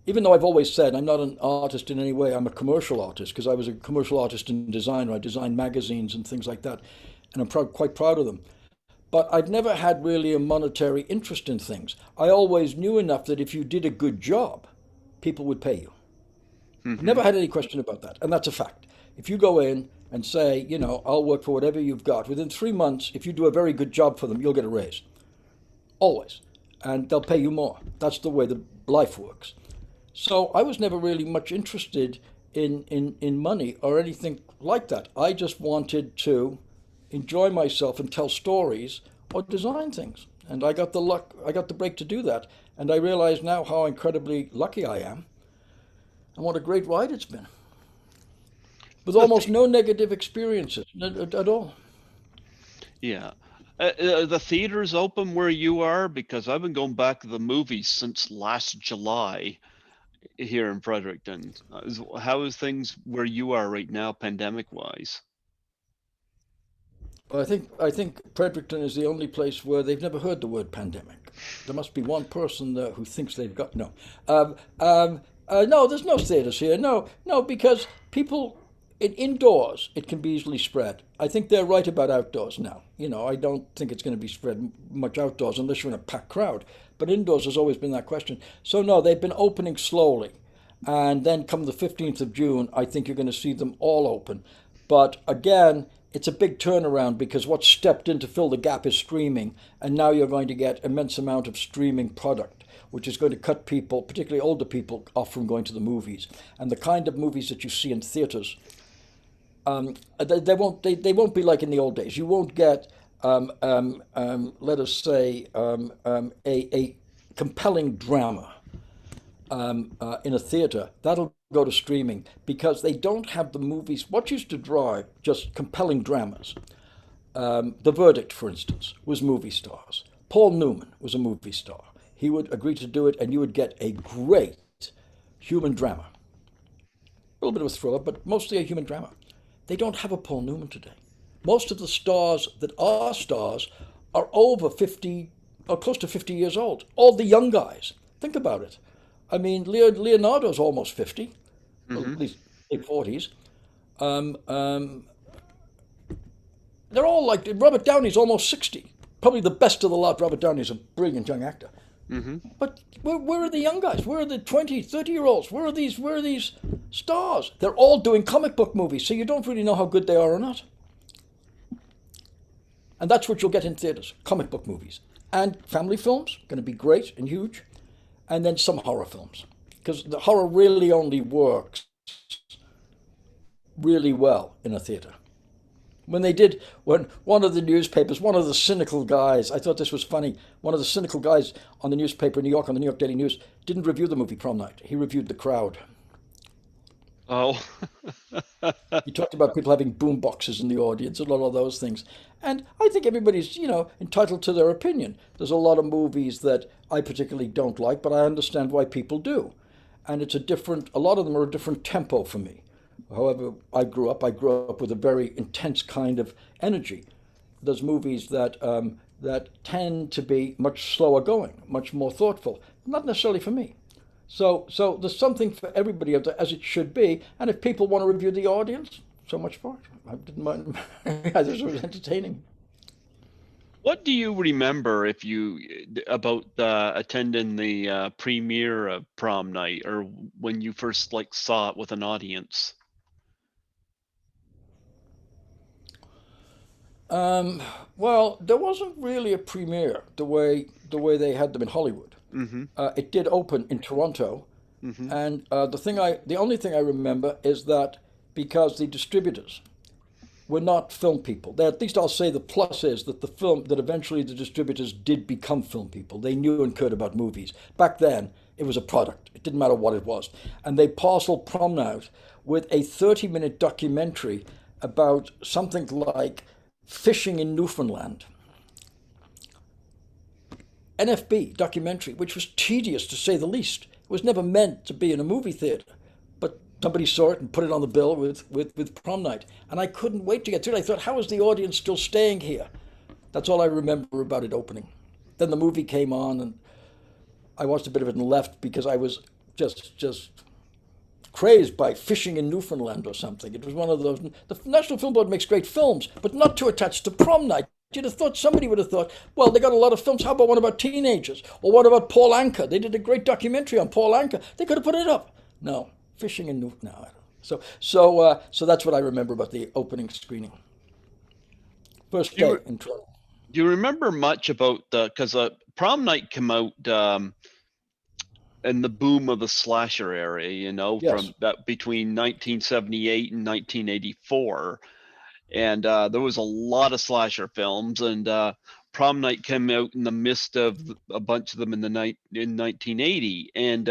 Even though I've always said I'm not an artist in any way, I'm a commercial artist because I was a commercial artist and designer. I designed magazines and things like that, and I'm quite proud of them. But I've never had really a monetary interest in things. I always knew enough that if you did a good job, people would pay you. Hmm. Never had any question about that, and that's a fact. If you go in and say, I'll work for whatever you've got, within 3 months, if you do a very good job for them, you'll get a raise. Always. And they'll pay you more. That's the way the life works. So I was never really much interested in money or anything like that. I just wanted to enjoy myself and tell stories or design things. And I got the luck, I got the break to do that. And I realize now how incredibly lucky I am and what a great ride it's been. With The almost th no negative experiences at all. Yeah. Are the theaters open where you are? Because I've been going back to the movies since last July here in Fredericton. How is things where you are right now, pandemic wise? I think Fredericton is the only place where they've never heard the word pandemic. There must be one person there who thinks they've got no. No, there's no theaters here. No, no, because people indoors it can be easily spread. I think they're right about outdoors now. I don't think it's going to be spread much outdoors unless you're in a packed crowd. But indoors has always been that question. So no, they've been opening slowly, and then come the 15th of June, I think you're going to see them all open. But again, it's a big turnaround because what stepped in to fill the gap is streaming, and now you're going to get immense amount of streaming product, which is going to cut people, particularly older people, off from going to the movies. And the kind of movies that you see in theaters, they won't be like in the old days. You won't get, let us say, a compelling drama in a theater. That'll go to streaming because they don't have the movies. What used to drive just compelling dramas? The Verdict, for instance, was movie stars. Paul Newman was a movie star. He would agree to do it, and you would get a great human drama. A little bit of a thriller, but mostly a human drama. They don't have a Paul Newman today. Most of the stars that are stars are over 50 or close to 50 years old. All the young guys. Think about it. I mean, Leonardo's almost 50, well, Hmm. at least late 40s. Um, um, they're all like Robert Downey's almost 60. Probably the best of the lot. Robert Downey's a brilliant young actor. Hmm. But where are the young guys? Where are the 20, 30-year-olds? Where are these stars? They're all doing comic book movies, so you don't really know how good they are or not. And that's what you'll get in theaters, comic book movies. And family films, going to be great and huge. And then some horror films. Because the horror really only works really well in a theater. When one of the newspapers, one of the cynical guys, I thought this was funny, one of the cynical guys on the newspaper in New York, on the New York Daily News, didn't review the movie Prom Night. He reviewed the crowd. Oh. He talked about people having boom boxes in the audience and all of those things. And I think everybody's, entitled to their opinion. There's a lot of movies that I particularly don't like, but I understand why people do. And a lot of them are a different tempo for me. However, I grew up with a very intense kind of energy. There's movies that tend to be much slower going, much more thoughtful. Not necessarily for me. So there's something for everybody out there, as it should be. And if people want to review the audience, so much for it. I didn't mind. I just was entertaining. What do you remember if you about attending the premiere of Prom Night or when you first like saw it with an audience? Um, well, there wasn't really a premiere the way they had them in Hollywood. Mm-hmm. It did open in Toronto, Mm-hmm. and the only thing I remember is that because the distributors were not film people. They, at least I'll say the plus is that that eventually the distributors did become film people. They knew and cared about movies. Back then, it was a product. It didn't matter what it was. And they parceled Prom Night with a 30-minute documentary about something like fishing in Newfoundland. NFB documentary, which was tedious to say the least. It was never meant to be in a movie theater, but somebody saw it and put it on the bill with Prom Night. And I couldn't wait to get to it. I thought, how is the audience still staying here? That's all I remember about it opening. Then the movie came on, and I watched a bit of it and left because I was just crazed by fishing in Newfoundland or something. It was one of those. The National Film Board makes great films, but not too attached to Prom Night. You'd have thought somebody would have thought, well, they got a lot of films. How about one about teenagers? Or what about Paul Anka? They did a great documentary on Paul Anka. They could have put it up. No, fishing in New. No, I don't. So that's what I remember about the opening screening. First Do you day re- in Toronto. do you remember much about the because Prom Night came out in the boom of the slasher area, Yes. from that between 1978 and 1984, and there was a lot of slasher films, and Prom Night came out in the midst of a bunch of them in the night in 1980, and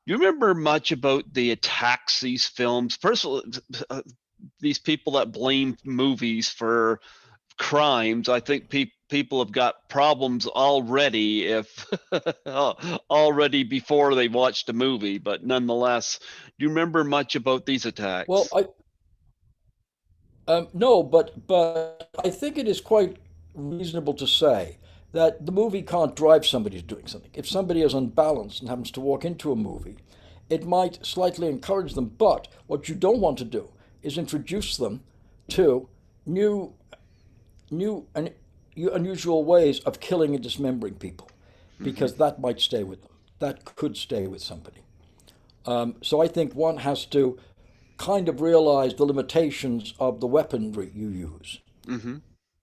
you remember much about the attacks these films? First of all, these people that blame movies for crimes, I think people have got problems already if already before they watched a movie. But nonetheless, do you remember much about these Well, attacks? I no, but I think it is quite reasonable to say that the movie can't drive somebody to doing something. If somebody is unbalanced and happens to walk into a movie, it might slightly encourage them. But what you don't want to do is introduce them to new, new and unusual ways of killing and dismembering people, Hmm. because that might stay with them. That could stay with somebody. So I think one has to kind of realize the limitations of the weaponry you use Hmm.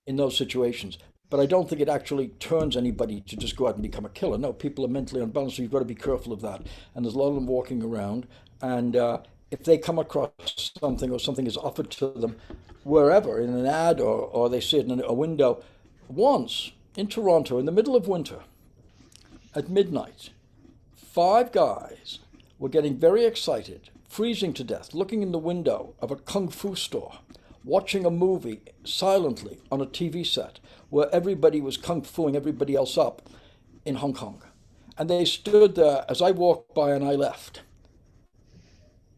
in those situations. But I don't think it actually turns anybody to just go out and become a killer. No, people are mentally unbalanced, so you've got to be careful of that. And there's a lot of them walking around, and if they come across something or something is offered to them wherever, in an ad or they see it in a window, once in Toronto in the middle of winter at midnight, five guys were getting very excited, freezing to death, looking in the window of a kung fu store, watching a movie silently on a TV set where everybody was kung fuing everybody else up in Hong Kong. And they stood there as I walked by and I left.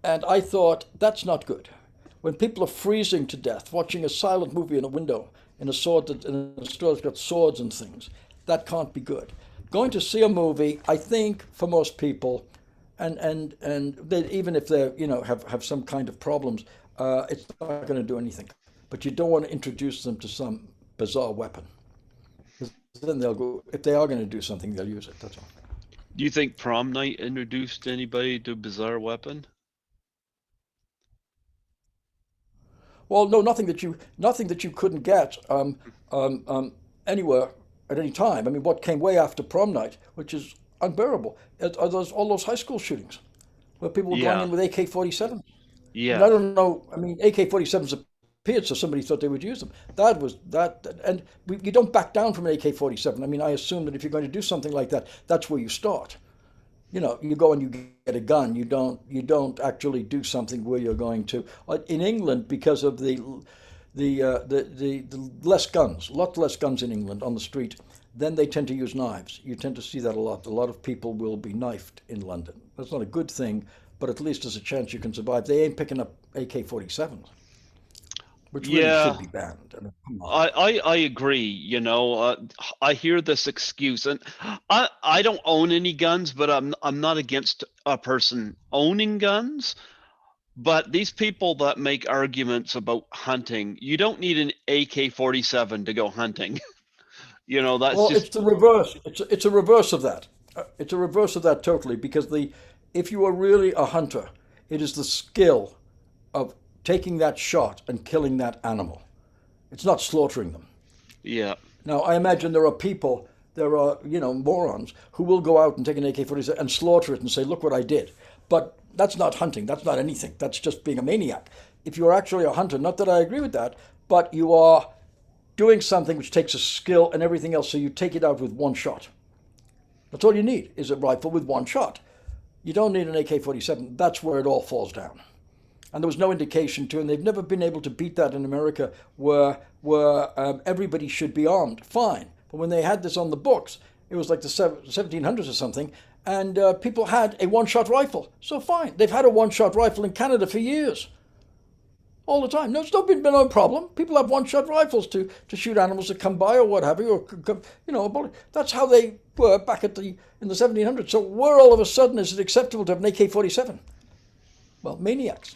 And I thought, that's not good. When people are freezing to death, watching a silent movie in a window in a store that's got swords and things, that can't be good. Going to see a movie, I think, for most people, and they, even if they have some kind of problems, it's not going to do anything. But you don't want to introduce them to some bizarre weapon. Then they'll go. If they are going to do something, they'll use it. That's all. Do you think Prom Night introduced anybody to Bizarre Weapon? Well, no, nothing that you couldn't get anywhere at any time. I mean, what came way after Prom Night, which is unbearable, are all those high school shootings where people were going Yeah, in with AK-47s. I mean, I yeah. don't know. I mean, AK-47s appeared, so somebody thought they would use them. And you don't back down from an AK-47. I mean, I assume that if you're going to do something like that, that's where you start. You go and you get a gun. You don't actually do something where you're going to. In England, because of the less guns, a lot less guns in England on the street, then they tend to use knives. You tend to see that a lot. A lot of people will be knifed in London. That's not a good thing, but at least there's a chance you can survive. They ain't picking up AK-47s, which really should Yeah, be banned. I mean, come on. I agree. I hear this excuse, and I don't own any guns, but I'm not against a person owning guns. But these people that make arguments about hunting, you don't need an AK-47 to go hunting. That's Well, just it's the reverse. It's a reverse of that. It's a reverse of that totally because if you are really a hunter, it is the skill of taking that shot and killing that animal. It's not slaughtering them. yeah. Now, I imagine there are people there are, morons who will go out and take an AK-47 and slaughter it and say, look what I did. But that's not hunting. That's not anything. That's just being a maniac. If you're actually a hunter, not that I agree with that, but you are doing something which takes a skill and everything else, so you take it out with one shot. That's all you need, is a rifle with one shot. You don't need an AK-47. That's where it all falls down. And there was no indication to, and they've never been able to beat that in America, where everybody should be armed. Fine. But when they had this on the books, it was like the 1700s or something, and people had a one-shot rifle. So fine. They've had a one-shot rifle in Canada for years. All the time. No, it's not been no problem. People have one-shot rifles to shoot animals that come by or what have you, or, a bullet. That's how they were back in the 1700s. So where all of a sudden is it acceptable to have an AK-47? Well, maniacs.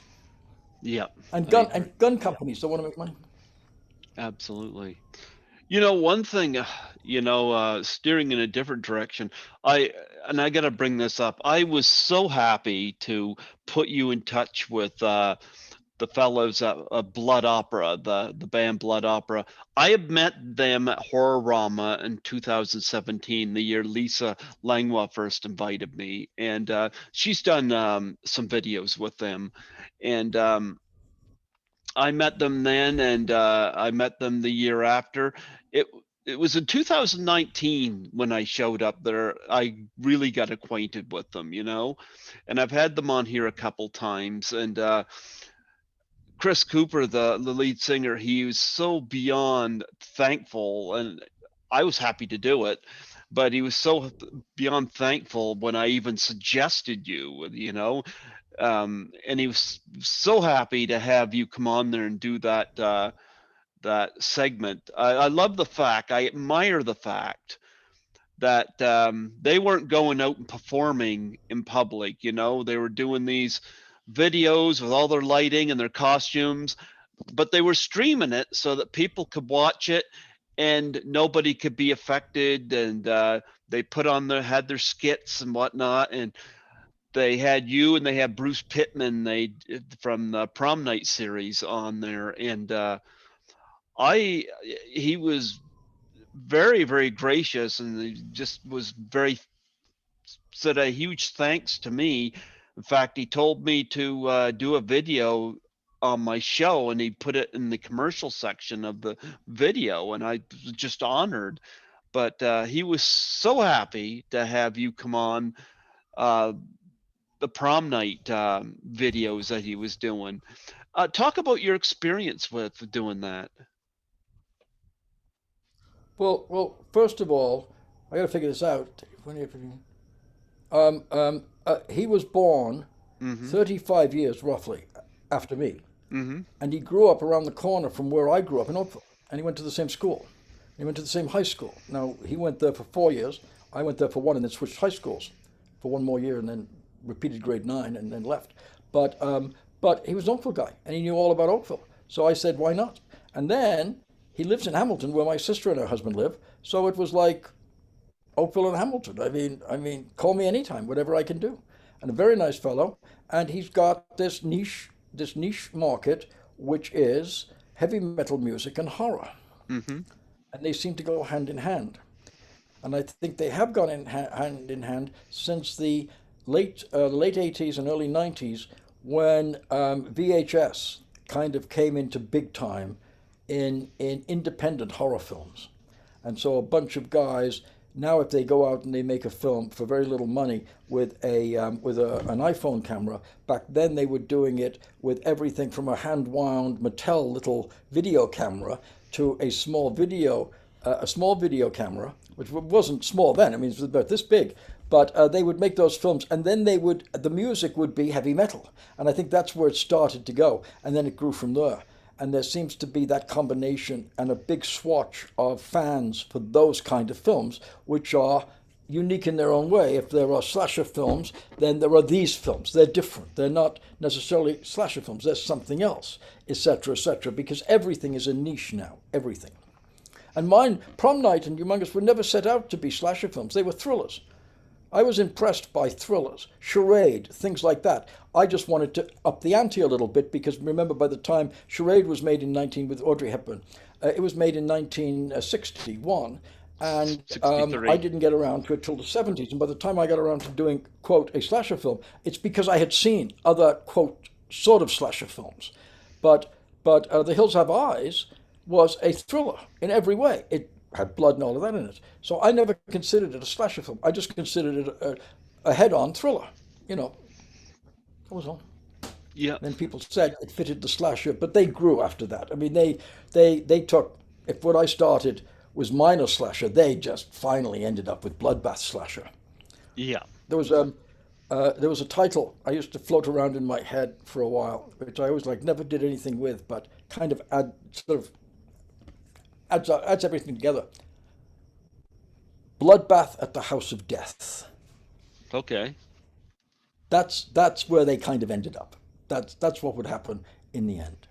Yeah. And gun companies don't want to make money. Absolutely. One thing, steering in a different direction, I got to bring this up. I was so happy to put you in touch with the fellows at Blood Opera, the band Blood Opera. I had met them at Horrorama in 2017, the year Lisa Langlois first invited me, and she's done some videos with them, and I met them then, and I met them the year after. It was in 2019 when I showed up there. I really got acquainted with them, and I've had them on here a couple times, and Chris Cooper, the lead singer, he was so beyond thankful, and I was happy to do it, but he was so beyond thankful when I even suggested you, and he was so happy to have you come on there and do that segment. I love the fact, I admire the fact that they weren't going out and performing in public. They were doing these videos with all their lighting and their costumes, but they were streaming it so that people could watch it and nobody could be affected. And they had their skits and whatnot, and they had you and they had Bruce Pittman from the Prom Night series on there, and he was very, very gracious, and he just was said a huge thanks to me. In fact, he told me to do a video on my show, and he put it in the commercial section of the video, and I was just honored. But he was so happy to have you come on the Prom Night videos that he was doing. Talk about your experience with doing that. Well, first of all, I got to figure this out. He was born 35 years roughly after me, and he grew up around the corner from where I grew up in Oakville, and he went to the same school. He went to the same high school. Now, he went there for 4 years. I went there for one and then switched high schools for one more year and then repeated grade 9 and then left. But he was an Oakville guy, and he knew all about Oakville. So I said, why not? And then he lives in Hamilton, where my sister and her husband live. So it was like Oakville and Hamilton. I mean, call me anytime, whatever I can do. And a very nice fellow. And he's got this niche market, which is heavy metal music and horror. And they seem to go hand in hand. And I think they have gone hand in hand since the late 80s and early 90s, when VHS kind of came into big time in independent horror films. And so a bunch of guys now, if they go out and they make a film for very little money with an iPhone camera, back then they were doing it with everything from a hand-wound Mattel little video camera to a small video camera, which wasn't small then. I mean, it was about this big. But they would make those films, and then the music would be heavy metal. And I think that's where it started to go. And then it grew from there. And there seems to be that combination and a big swatch of fans for those kind of films, which are unique in their own way. If there are slasher films, then there are these films. They're different. They're not necessarily slasher films. There's something else, etc., because everything is a niche now, everything. And mine, Prom Night and Humongous, were never set out to be slasher films. They were thrillers. I was impressed by thrillers, charade, things like that. I just wanted to up the ante a little bit, because remember, by the time Charade was made with Audrey Hepburn, it was made in 1961, And I 63. didn't get around to it till the 70s. And by the time I got around to doing, quote, a slasher film, it's because I had seen other, quote, sort of slasher films. But, but The Hills Have Eyes was a thriller in every way. It had blood and all of that in it. So I never considered it a slasher film. I just considered it a head-on thriller. You know, that was all. Yeah. Then people said it fitted the slasher, but they grew after that. I mean, they took, if what I started was minor slasher, they just finally ended up with bloodbath slasher. Yeah. There was there was a title I used to float around in my head for a while, which I always like never did anything with, but kind of adds everything together. Bloodbath at the House of Death. Okay. That's where they kind of ended up. That's what would happen in the end.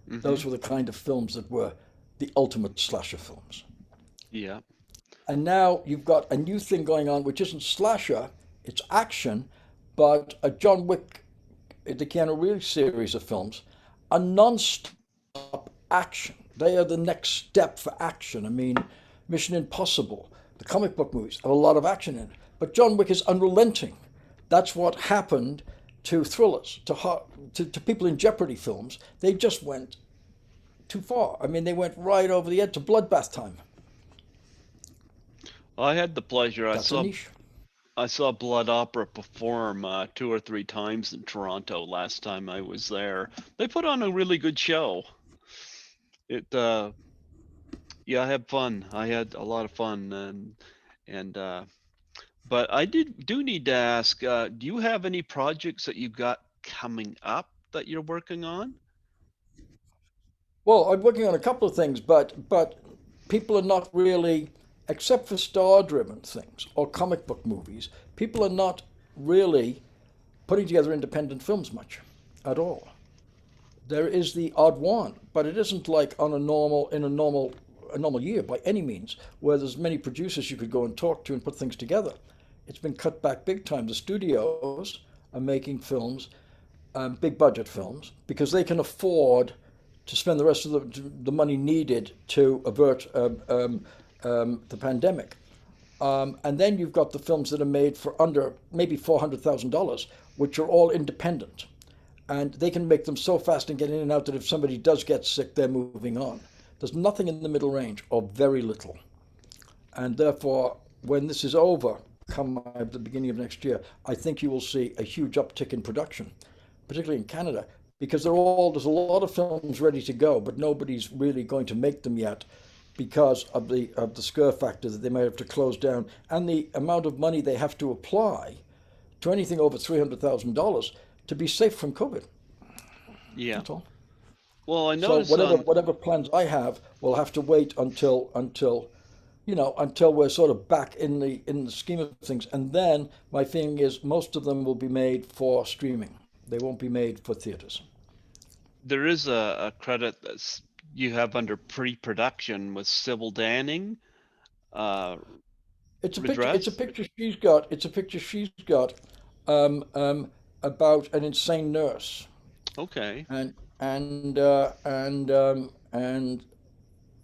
Mm-hmm. Those were the kind of films that were the ultimate slasher films. Yeah. And now you've got a new thing going on, which isn't slasher, it's action, but a John Wick, the Keanu Reeves series of films, are non-stop action. They are the next step for action. I mean, Mission Impossible, the comic book movies have a lot of action in it, but John Wick is unrelenting. That's what happened to thrillers, to people in Jeopardy films. They just went too far. I mean, they went right over the edge to bloodbath time. I had the pleasure. I That's a saw niche. I saw Blood Opera perform 2 or 3 times in Toronto last time I was there. They put on a really good show. It Yeah, I had fun. I had a lot of fun, and but I do need to ask, do you have any projects that you got coming up that you're working on? Well, I'm working on a couple of things, but people are not really, except for star-driven things or comic book movies, people are not really putting together independent films much at all. There is the odd one, but it isn't like on a normal year by any means, where there's many producers you could go and talk to and put things together. It's been cut back big time. The studios are making films, big budget films, because they can afford to spend the rest of the money needed to avert the pandemic. And then you've got the films that are made for under maybe $400,000, which are all independent. And they can make them so fast and get in and out that if somebody does get sick, they're moving on. There's nothing in the middle range, or very little. And therefore, when this is over, come the beginning of next year, I think you will see a huge uptick in production, particularly in Canada, because there's a lot of films ready to go, but nobody's really going to make them yet because of the scare factor that they might have to close down and the amount of money they have to apply to anything over $300,000 to be safe from COVID. Yeah. That's all. Well, I So noticed whatever plans I have will have to wait until we're sort of back in the scheme of things. And then my thing is most of them will be made for streaming. They won't be made for theaters. there is a credit that's you have under pre-production with Sybil Danning, uh, It's a picture. It's a redress. picture she's got. It's a picture she's got um, um, about an insane nurse, Okay. and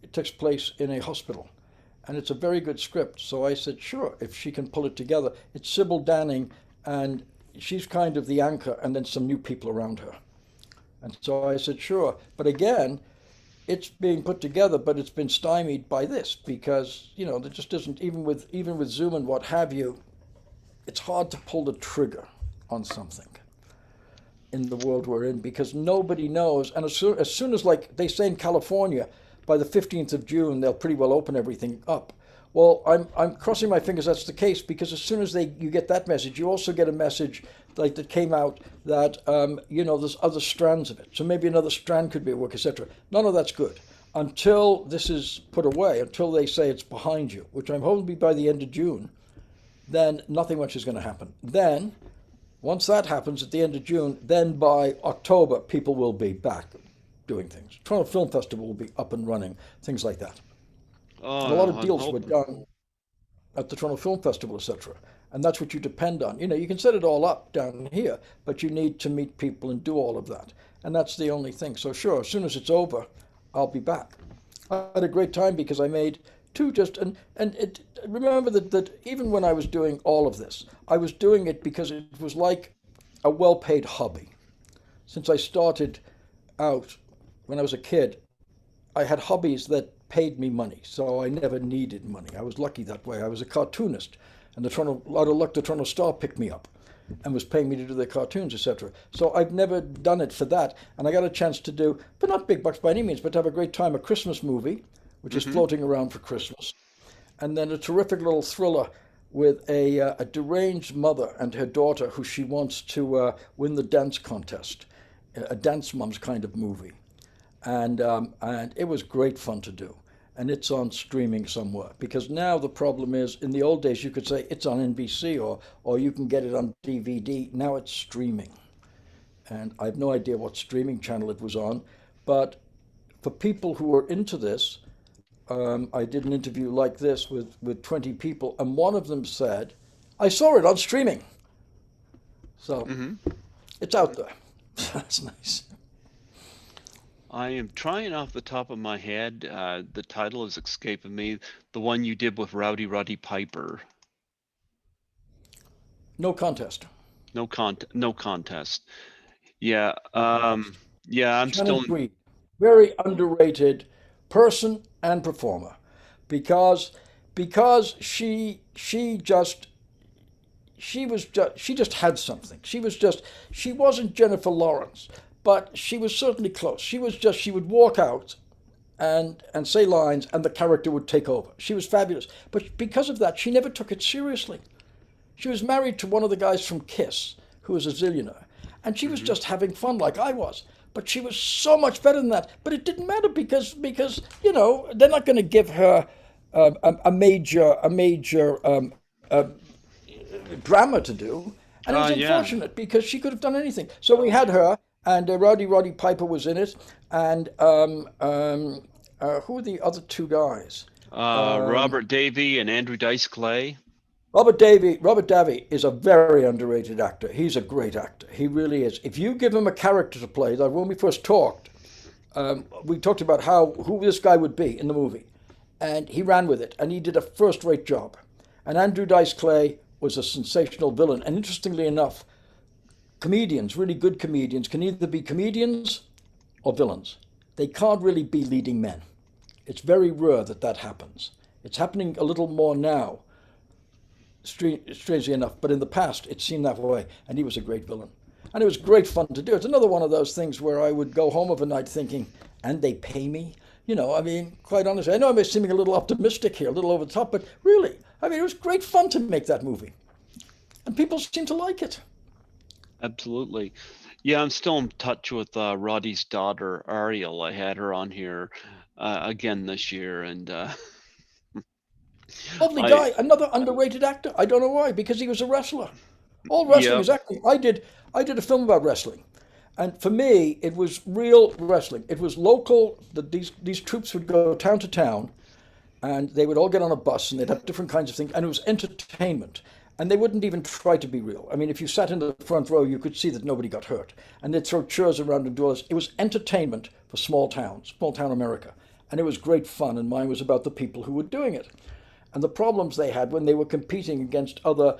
it takes place in a hospital, and it's a very good script. So I said, sure, if she can pull it together. It's Sybil Danning, and she's kind of the anchor, and then some new people around her. And so I said, sure. But again, it's being put together, but it's been stymied by this because there just isn't even with Zoom and what have you. It's hard to pull the trigger on something in the world we're in because nobody knows. And as soon as like they say in California, by the 15th of June, they'll pretty well open everything up. Well, I'm crossing my fingers that's the case because as soon as you get that message, you also get a message like that came out that there's other strands of it. So maybe another strand could be at work, etc. None of that's good until this is put away, until they say it's behind you, which I'm hoping will be by the end of June. Then nothing much is going to happen. Then once that happens at the end of June, then by October people will be back doing things. Toronto Film Festival will be up and running, things like that. And a lot Oh, of I'm deals were hoping. done at the Toronto Film Festival, etc. And that's what you depend on. You can set it all up down here, but you need to meet people and do all of that. And that's the only thing. So sure, as soon as it's over, I'll be back. I had a great time because I made to just and it, remember that even when I was doing all of this, I was doing it because it was like a well-paid hobby. Since I started out when I was a kid, I had hobbies that paid me money, so I never needed money. I was lucky that way. I was a cartoonist, and out of luck, the Toronto Star picked me up and was paying me to do their cartoons, etc. So I've never done it for that, and I got a chance to do, but not big bucks by any means, but to have a great time, a Christmas movie, which is Mm-hmm. floating around for Christmas, and then a terrific little thriller with a deranged mother and her daughter who she wants to win the dance contest, a dance moms kind of movie, and it was great fun to do. And it's on streaming somewhere because now the problem is in the old days you could say it's on NBC or you can get it on DVD. Now it's streaming, and I have no idea what streaming channel it was on, but for people who are into this, I did an interview like this with 20 people, and one of them said, "I saw it on streaming," so Mm-hmm. it's out there. That's nice. I am trying off the top of my head. The title is escaping me. The one you did with Roddy Piper. No contest. No contest. Yeah. No contest. Yeah. I'm Shannon still. Tweed, very underrated person and performer, because she just had something. She wasn't Jennifer Lawrence, but she was certainly close. She would walk out and say lines, and the character would take over. She was fabulous, but because of that, she never took it seriously. She was married to one of the guys from Kiss, who was a zillionaire, and she was Mm-hmm. just having fun like I was. But she was so much better than that. But it didn't matter because they're not going to give her a major drama to do, and it was Yeah. unfortunate because she could have done anything. So we had her, and Roddy Piper was in it, and who were the other two guys? Robert Davey and Andrew Dice Clay. Robert Davi is a very underrated actor. He's a great actor. He really is. If you give him a character to play, like when we first talked, we talked about who this guy would be in the movie, and he ran with it, and he did a first-rate job. And Andrew Dice Clay was a sensational villain. And interestingly enough, comedians, really good comedians, can either be comedians or villains. They can't really be leading men. It's very rare that happens. It's happening a little more now, strangely enough, but in the past it seemed that way, and he was a great villain. And it was great fun to do. It's another one of those things where I would go home of a night thinking, and they pay me? I mean, quite honestly, I know I'm seeming a little optimistic here, a little over the top, but really, I mean, it was great fun to make that movie. And people seem to like it. Absolutely. Yeah, I'm still in touch with Roddy's daughter, Ariel. I had her on here again this year, and Lovely I guy, another underrated actor. I don't know why, because he was a wrestler. All wrestling yeah. is acting. I did a film about wrestling, and for me, it was real wrestling. It was local. These troops would go town to town, and they would all get on a bus, and they'd have different kinds of things, and it was entertainment. And they wouldn't even try to be real. I mean, if you sat in the front row, you could see that nobody got hurt, and they'd throw chairs around and do all this. It was entertainment for small town America, and it was great fun. And mine was about the people who were doing it, and the problems they had when they were competing against other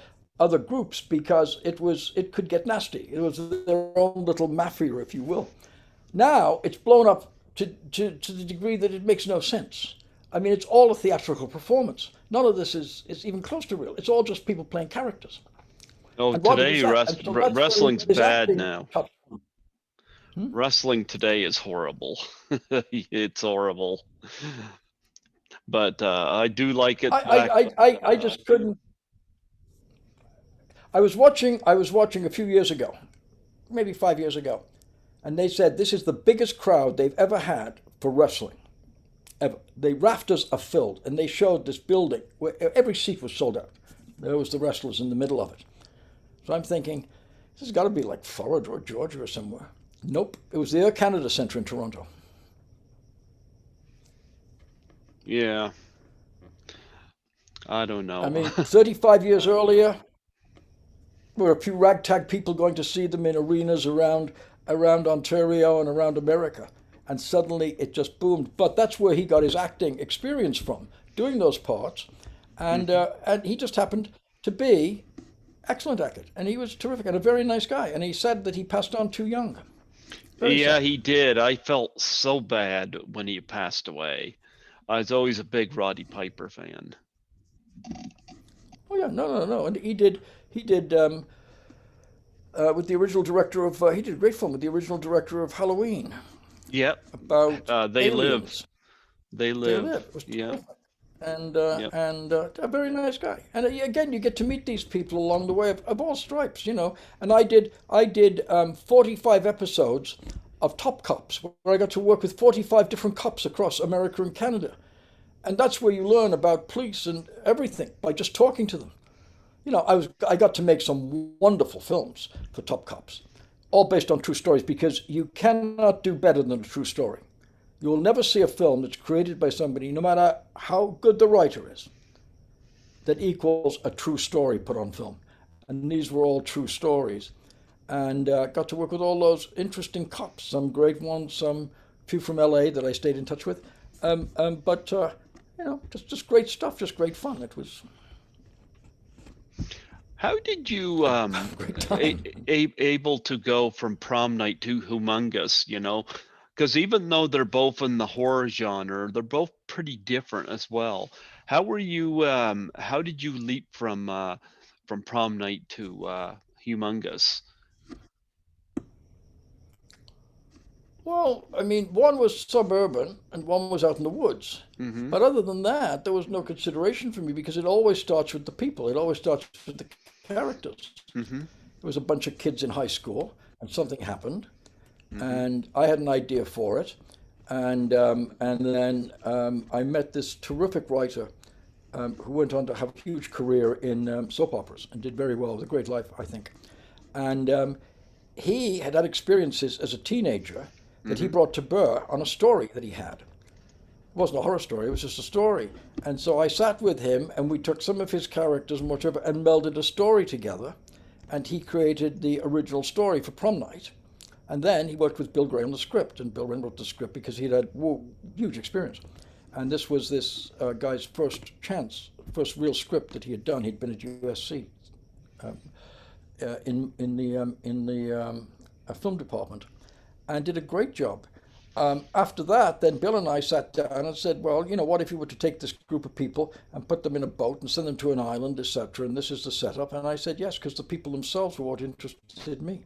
groups, because it could get nasty. It was their own little mafia, if you will. Now it's blown up to the degree that it makes no sense. I mean, it's all a theatrical performance. None of this is even close to real. It's all just people playing characters. Oh, And Roddy today was that. And so that's where wrestling's his bad acting now. touched on. Hmm? Wrestling today is horrible. It's horrible. But I do like it back. I just couldn't. I was watching a few years ago, maybe 5 years ago, and they said this is the biggest crowd they've ever had for wrestling. Ever. The rafters are filled, and they showed this building where every seat was sold out. There was the wrestlers in the middle of it. So I'm thinking, this has got to be like Florida or Georgia or somewhere. Nope, it was the Air Canada Centre in Toronto. Yeah, I don't I know. mean, 35 years earlier, there were a few ragtag people going to see them in arenas around Ontario and around America. And suddenly it just boomed. But that's where he got his acting experience from, doing those parts, and he just happened to be excellent at it, and he was terrific and a very nice guy. And he said that he passed on too young. Very Yeah, sad. he did. I felt so bad when he passed away. I was always a big Roddy Piper fan. Oh yeah, no, and he did with the original director of he did a great film with the original director of Halloween Yep. about They live. aliens. They They live. live. It was Yep. terrific. And Yep. a very nice guy. And again, you get to meet these people along the way of all stripes, you know. And I did 45 episodes of Top Cops, where I got to work with 45 different cops across America and Canada. And that's where you learn about police and everything by just talking to them. You know, I got to make some wonderful films for Top Cops, all based on true stories, because you cannot do better than a true story. You will never see a film that's created by somebody, no matter how good the writer is, that equals a true story put on film. And these were all true stories. And got to work with all those interesting cops, some great ones, some few from LA that I stayed in touch with. But you know, just great stuff, just great fun. It was How did you a great time. able to go from Prom Night to Humongous, you know? Because even though they're both in the horror genre, they're both pretty different as well. How did you leap from Prom Night to Humongous? Well, I mean, one was suburban and one was out in the woods. Mm-hmm. But other than that, there was no consideration for me because it always starts with the people. It always starts with the characters. Mm-hmm. There was a bunch of kids in high school and something happened Mm-hmm. and I had an idea for it. And then I met this terrific writer who went on to have a huge career in soap operas and did very well with a great life, I think. And he had had experiences as a teenager that he Mm-hmm. brought to bear on a story that he had. It wasn't a horror story, it was just a story. And so I sat with him and we took some of his characters and whatever and melded a story together. And he created the original story for Prom Night. And then he worked with Bill Gray on the script, and Bill Gray wrote the script because he'd had huge experience. And this was this guy's first chance, first real script that he had done. He'd been at USC um, in the film department, and did a great job. After that, then Bill and I sat down and said, well, you know, what if you were to take this group of people and put them in a boat and send them to an island, etc., and this is the setup? And I said yes, because the people themselves were what interested me.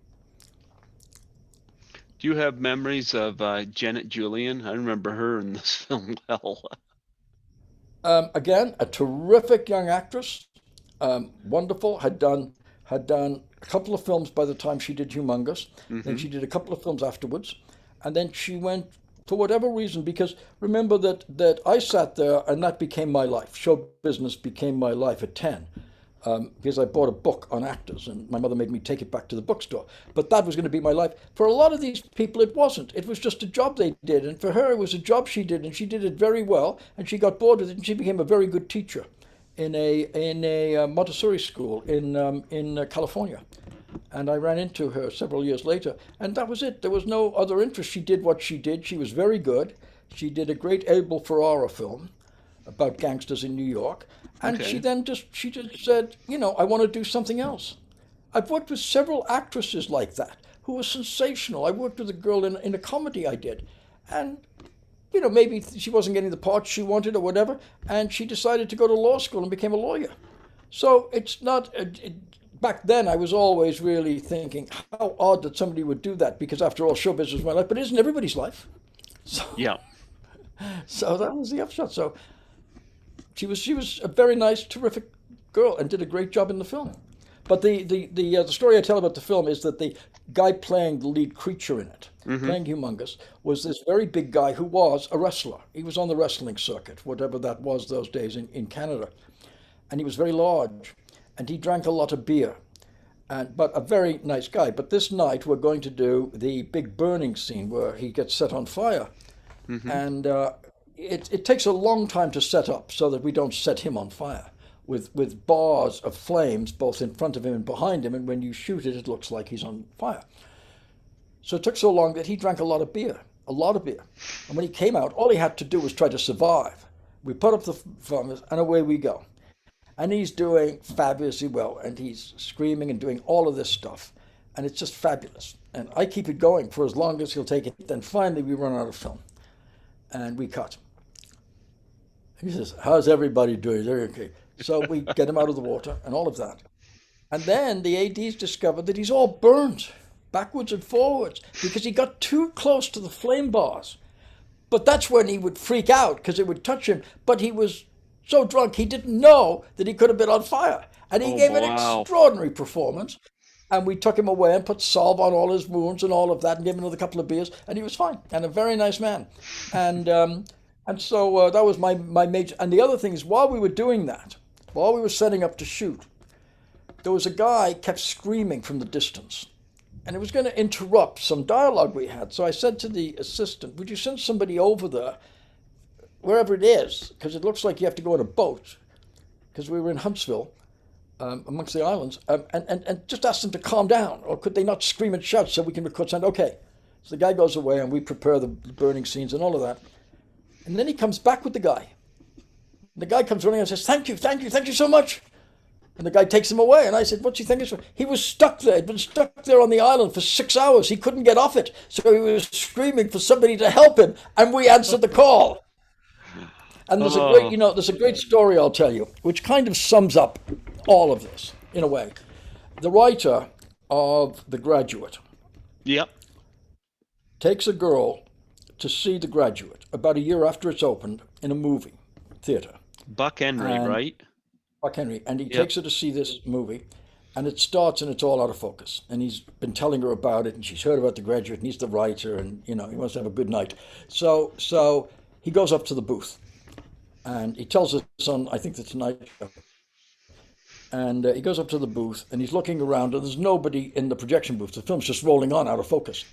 Do you have memories of Janet Julian? I remember her in this film well. Again, a terrific young actress, wonderful. Had done a couple of films by the time she did Humongous. Then Mm-hmm. she did a couple of films afterwards, and then she went for whatever reason. Because remember that I sat there and that became my life. Show business became my life at 10. Because I bought a book on actors and my mother made me take it back to the bookstore. But that was going to be my life. For a lot of these people, it wasn't. It was just a job they did. And for her, it was a job she did, and she did it very well. And she got bored with it, and she became a very good teacher in a Montessori school in California. And I ran into her several years later, and that was it. There was no other interest. She did what she did. She was very good. She did a great Abel Ferrara film about gangsters in New York. And Okay. she just said, you know, I want to do something else. I've worked with several actresses like that who were sensational. I worked with a girl in a comedy I did. And, you know, maybe she wasn't getting the part she wanted or whatever. And she decided to go to law school and became a lawyer. So it's not, back then I was always really thinking how odd that somebody would do that because after all, show business is my life, but it isn't everybody's life. So, Yeah. so that was the upshot. So she was a very nice, terrific girl and did a great job in the film. But the story I tell about the film is that the guy playing the lead creature in it, Mm-hmm. playing Humongous, was this very big guy who was a wrestler. He was on the wrestling circuit, whatever that was those days in Canada. And he was very large, and he drank a lot of beer. But a very nice guy. But this night we're going to do the big burning scene where he gets set on fire. Mm-hmm. And it takes a long time to set up so that we don't set him on fire with bars of flames both in front of him and behind him. And when you shoot it, it looks like he's on fire. So it took so long that he drank a lot of beer, a lot of beer. And when he came out, all he had to do was try to survive We put up the farmers, and away we go. And he's doing fabulously well, and he's screaming and doing all of this stuff, and it's just fabulous. And I keep it going for as long as he'll take it. Then finally we run out of film, and we cut. He says, "How's everybody doing? Is everything okay?" So we get him out of the water and all of that. And then the ADs discovered that he's all burnt backwards and forwards because he got too close to the flame bars. But that's when he would freak out because it would touch him. But he was so drunk he didn't know that he could have been on fire. And he Oh, gave an wow. extraordinary performance. And we took him away and put salve on all his wounds and all of that and gave him another couple of beers. And he was fine and a very nice man. And so that was my major. And the other thing is, while we were doing that, while we were setting up to shoot, there was a guy kept screaming from the distance. And it was going to interrupt some dialogue we had. So I said to the assistant, would you send somebody over there, wherever it is, because it looks like you have to go on a boat, because we were in Huntsville, amongst the islands, and just ask them to calm down, or could they not scream and shout so we can record sound? Okay. So the guy goes away, and we prepare the burning scenes and all of that. And then he comes back with the guy. And the guy comes running and says, thank you, thank you, thank you so much. And the guy takes him away. And I said, what's he thinking? He was stuck there. He'd been stuck there on the island for 6 hours. He couldn't get off it. So he was screaming for somebody to help him. And we answered the call. And Oh, there's a great story I'll tell you, which kind of sums up all of this in a way. The writer of The Graduate yep. takes a girl to see The Graduate about a year after it's opened in a movie theater. Buck Henry, And right? Buck Henry, and he Yep. takes her to see this movie, and it starts and it's all out of focus. And he's been telling her about it, and she's heard about The Graduate, and he's the writer, and he wants to have a good night. So he goes up to the booth, and he tells us on I think the Tonight Show, and he goes up to the booth, and he's looking around, and there's nobody in the projection booth. The film's just rolling on out of focus.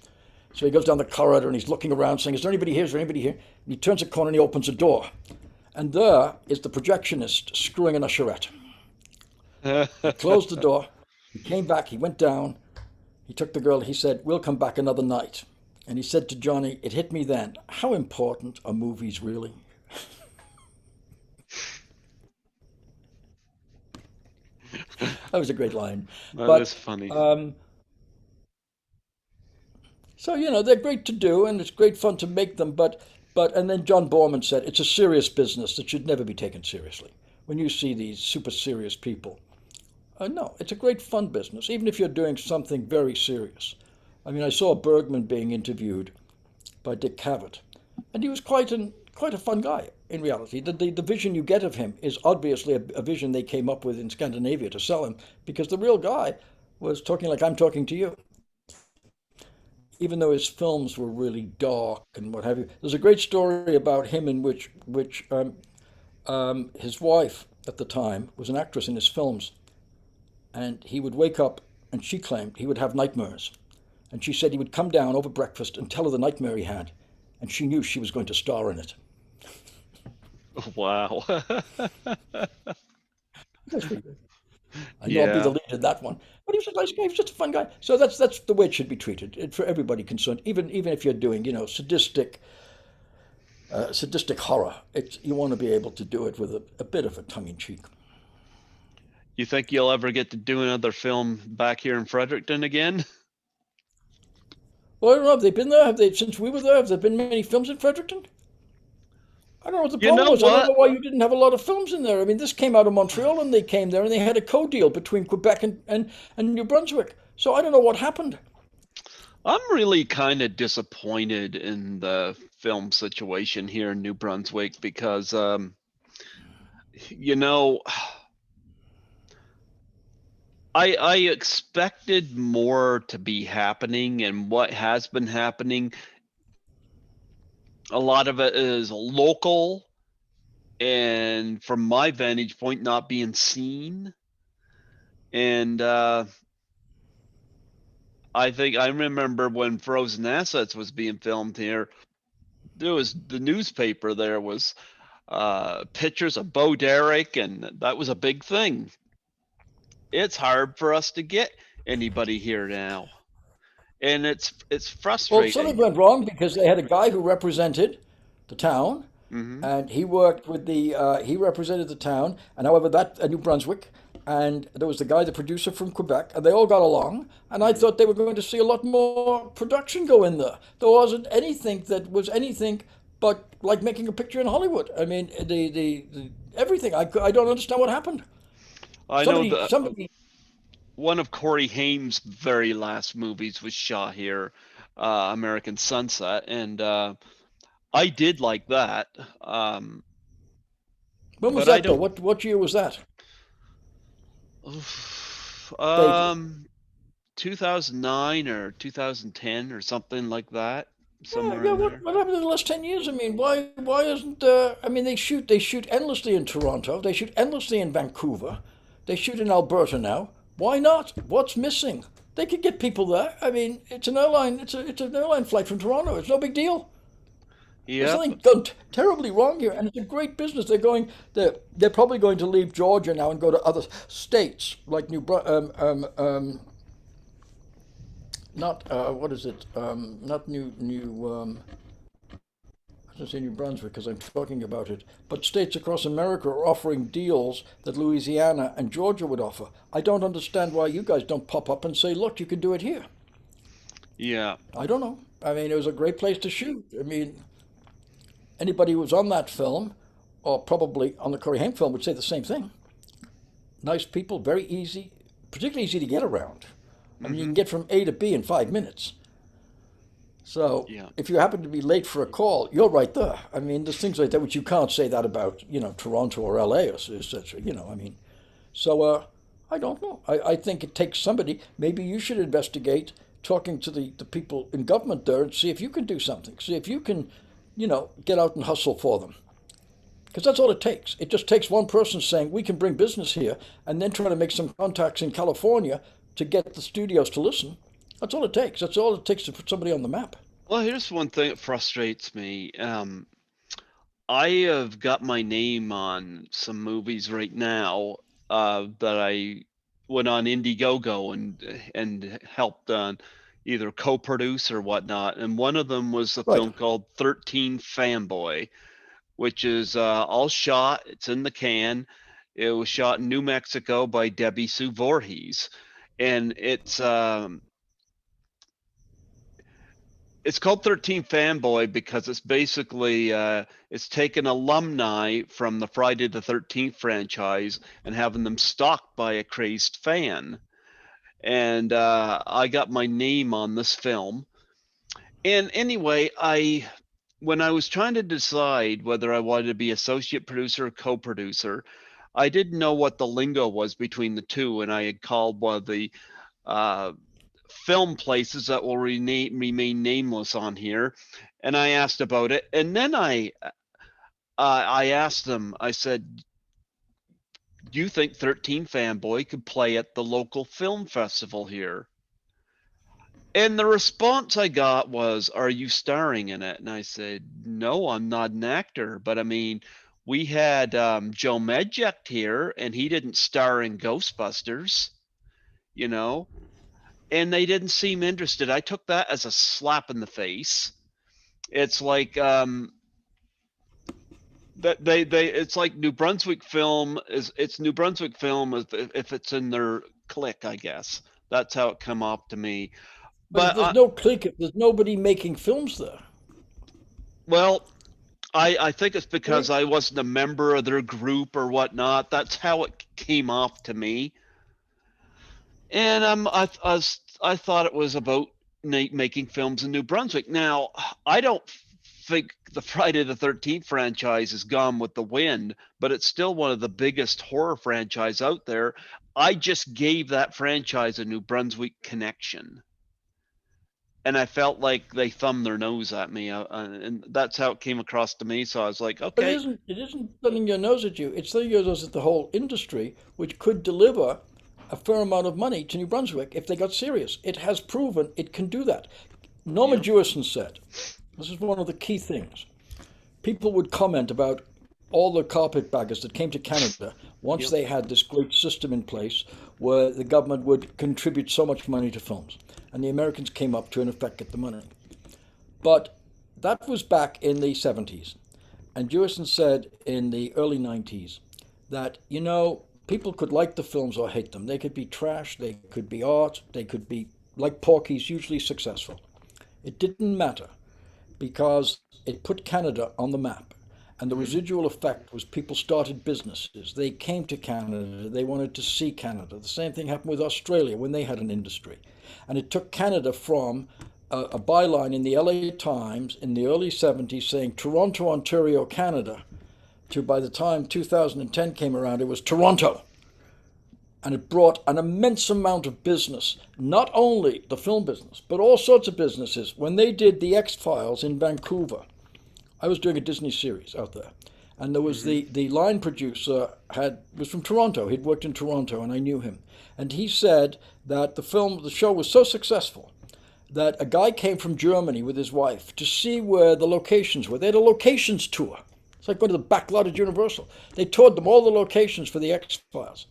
So he goes down the corridor, and he's looking around, saying, "Is there anybody here? Is there anybody here?" And he turns a corner, and he opens a door, and there is the projectionist screwing an usherette. He closed the door. He came back. He went down. He took the girl. He said, "We'll come back another night." And he said to Johnny, it hit me then, how important are movies really? That was a great line. That is But funny. um, so, they're great to do and it's great fun to make them. And then John Borman said, it's a serious business that should never be taken seriously. When you see these super serious people, no, it's a great fun business, even if you're doing something very serious. I mean, I saw Bergman being interviewed by Dick Cavett, and he was quite a fun guy in reality. The vision you get of him is obviously a vision they came up with in Scandinavia to sell him, because the real guy was talking like I'm talking to you, even though his films were really dark and what have you. There's a great story about him in which his wife at the time was an actress in his films, and he would wake up, and she claimed he would have nightmares. And she said he would come down over breakfast and tell her the nightmare he had, and she knew she was going to star in it. Wow. That's pretty good. I know I'll be the Yeah. lead in that one. But he was a nice guy. He was just a fun guy. So that's the way it should be treated for everybody concerned. Even if you're doing, sadistic horror, you want to be able to do it with a bit of a tongue in cheek. You think you'll ever get to do another film back here in Fredericton again? Well, I don't know. Have they been there? Have they since we were there? Have there been many films in Fredericton? I don't know what the You problem know was. I don't what? know why you didn't have a lot of films in there. I mean, this came out of Montreal, and they came there, and they had a co-deal between Quebec and New Brunswick. So I don't know what happened. I'm really kind of disappointed in the film situation here in New Brunswick because, you know, I expected more to be happening, and what has been happening, a lot of it is local and from my vantage point not being seen. And I remember when Frozen Assets was being filmed here, there was the newspaper, there was pictures of Bo Derek, and that was a big thing. It's hard for us to get anybody here now, and it's Well, something frustrating. went wrong because they had a guy who represented the town, Mm-hmm. and he worked with he represented the town, and however that New Brunswick, and there was the guy, the producer from Quebec, and they all got along. And I thought they were going to see a lot more production go in there. There wasn't anything that was anything but like making a picture in Hollywood. I mean, the everything. I don't understand what happened. I know Somebody. one of Corey Haim's very last movies was shot here, American Sunset, and I did like that. Um, When was but I that though? don't. What year was that? Vaguely. Um, 2009 or 2010 or something like that, Yeah, somewhere yeah. in What there. what happened in the last 10 years? I mean, why isn't I mean, they shoot endlessly in Toronto. They shoot endlessly in Vancouver. They shoot in Alberta now. Why not? What's missing? They could get people there. I mean, it's an airline. It's an airline flight from Toronto. It's no big deal. There's Yep. nothing done terribly wrong here, and it's a great business. They're probably going to leave Georgia now and go to other states like not what is it? Not New. I don't say New Brunswick because I'm talking about it, but states across America are offering deals that Louisiana and Georgia would offer. I don't understand why you guys don't pop up and say, look, you can do it here. Yeah. I don't know. I mean, it was a great place to shoot. I mean, anybody who was on that film, or probably on the Corey Haim film, would say the same thing. Nice people, very easy, particularly easy to get around. I mean, you can Mm-hmm. get from A to B in 5 minutes. So Yeah. if you happen to be late for a call, you're right there. I mean, there's things like that which you can't say that about, Toronto or LA or such. I mean, so I don't know. I think it takes somebody. Maybe you should investigate talking to the people in government there and see if you can do something. See if you can, get out and hustle for them. Because that's all it takes. It just takes one person saying, we can bring business here, and then trying to make some contacts in California to get the studios to listen. That's all it takes. That's all it takes to put somebody on the map. Well, here's one thing that frustrates me. I have got my name on some movies right now that I went on Indiegogo and helped on either co-produce or whatnot. And one of them was a Right. film called 13 Fanboy, which is all shot. It's in the can. It was shot in New Mexico by Debbie Sue Voorhees, and it's called 13 Fanboy because it's basically it's taken alumni from the Friday the 13th franchise and having them stalked by a crazed fan. And I got my name on this film. And anyway, I when I was trying to decide whether I wanted to be associate producer or co-producer, I didn't know what the lingo was between the two, and I had called one of the uh, film places that will remain nameless on here, and I asked about it, and then I asked them. I said, "Do you think 13 Fanboy could play at the local film festival here?" And the response I got was, "Are you starring in it?" And I said, "No, I'm not an actor, but I mean." We had Joe Medject here, and he didn't star in Ghostbusters, you know. And they didn't seem interested. I took that as a slap in the face. It's like that they it's like New Brunswick film is it's New Brunswick film if it's in their clique, I guess. That's how it come off to me. But if But there's no clique, if there's nobody making films there, well, I think it's because right? I wasn't a member of their group or whatnot. That's how it came off to me. And I thought it was about making films in New Brunswick. Now, I don't think the Friday the 13th franchise is gone with the wind, but it's still one of the biggest horror franchise out there. I just gave that franchise a New Brunswick connection. And I felt like they thumbed their nose at me, and that's how it came across to me. So I was like, But okay, it isn't thumbing your nose at you. It's thumbing your nose at the whole industry, which could deliver a fair amount of money to New Brunswick if they got serious. It has proven it can do that. Norman yeah, Jewison said, this is one of the key things. People would comment about all the carpetbaggers that came to Canada once yep, they had this great system in place where the government would contribute so much money to films. And the Americans came up to, in effect, get the money. But that was back in the 70s. And Jewison said in the early 90s that, people could like the films or hate them. They could be trash, they could be art, they could be, like Porky's, hugely successful. It didn't matter because it put Canada on the map. And the Hmm. residual effect was people started businesses. They came to Canada. They wanted to see Canada. The same thing happened with Australia when they had an industry. And it took Canada from a byline in the LA Times in the early 70s saying Toronto, Ontario, Canada, to by the time 2010 came around, it was Toronto. And it brought an immense amount of business, not only the film business, but all sorts of businesses. When they did the X Files in Vancouver, I was doing a Disney series out there, and there was Hmm. the line producer was from Toronto. He'd worked in Toronto, and I knew him. And he said that the show was so successful that a guy came from Germany with his wife to see where the locations were. They had a locations tour. It's like going to the back lot at Universal. They toured them all the locations for the X Files.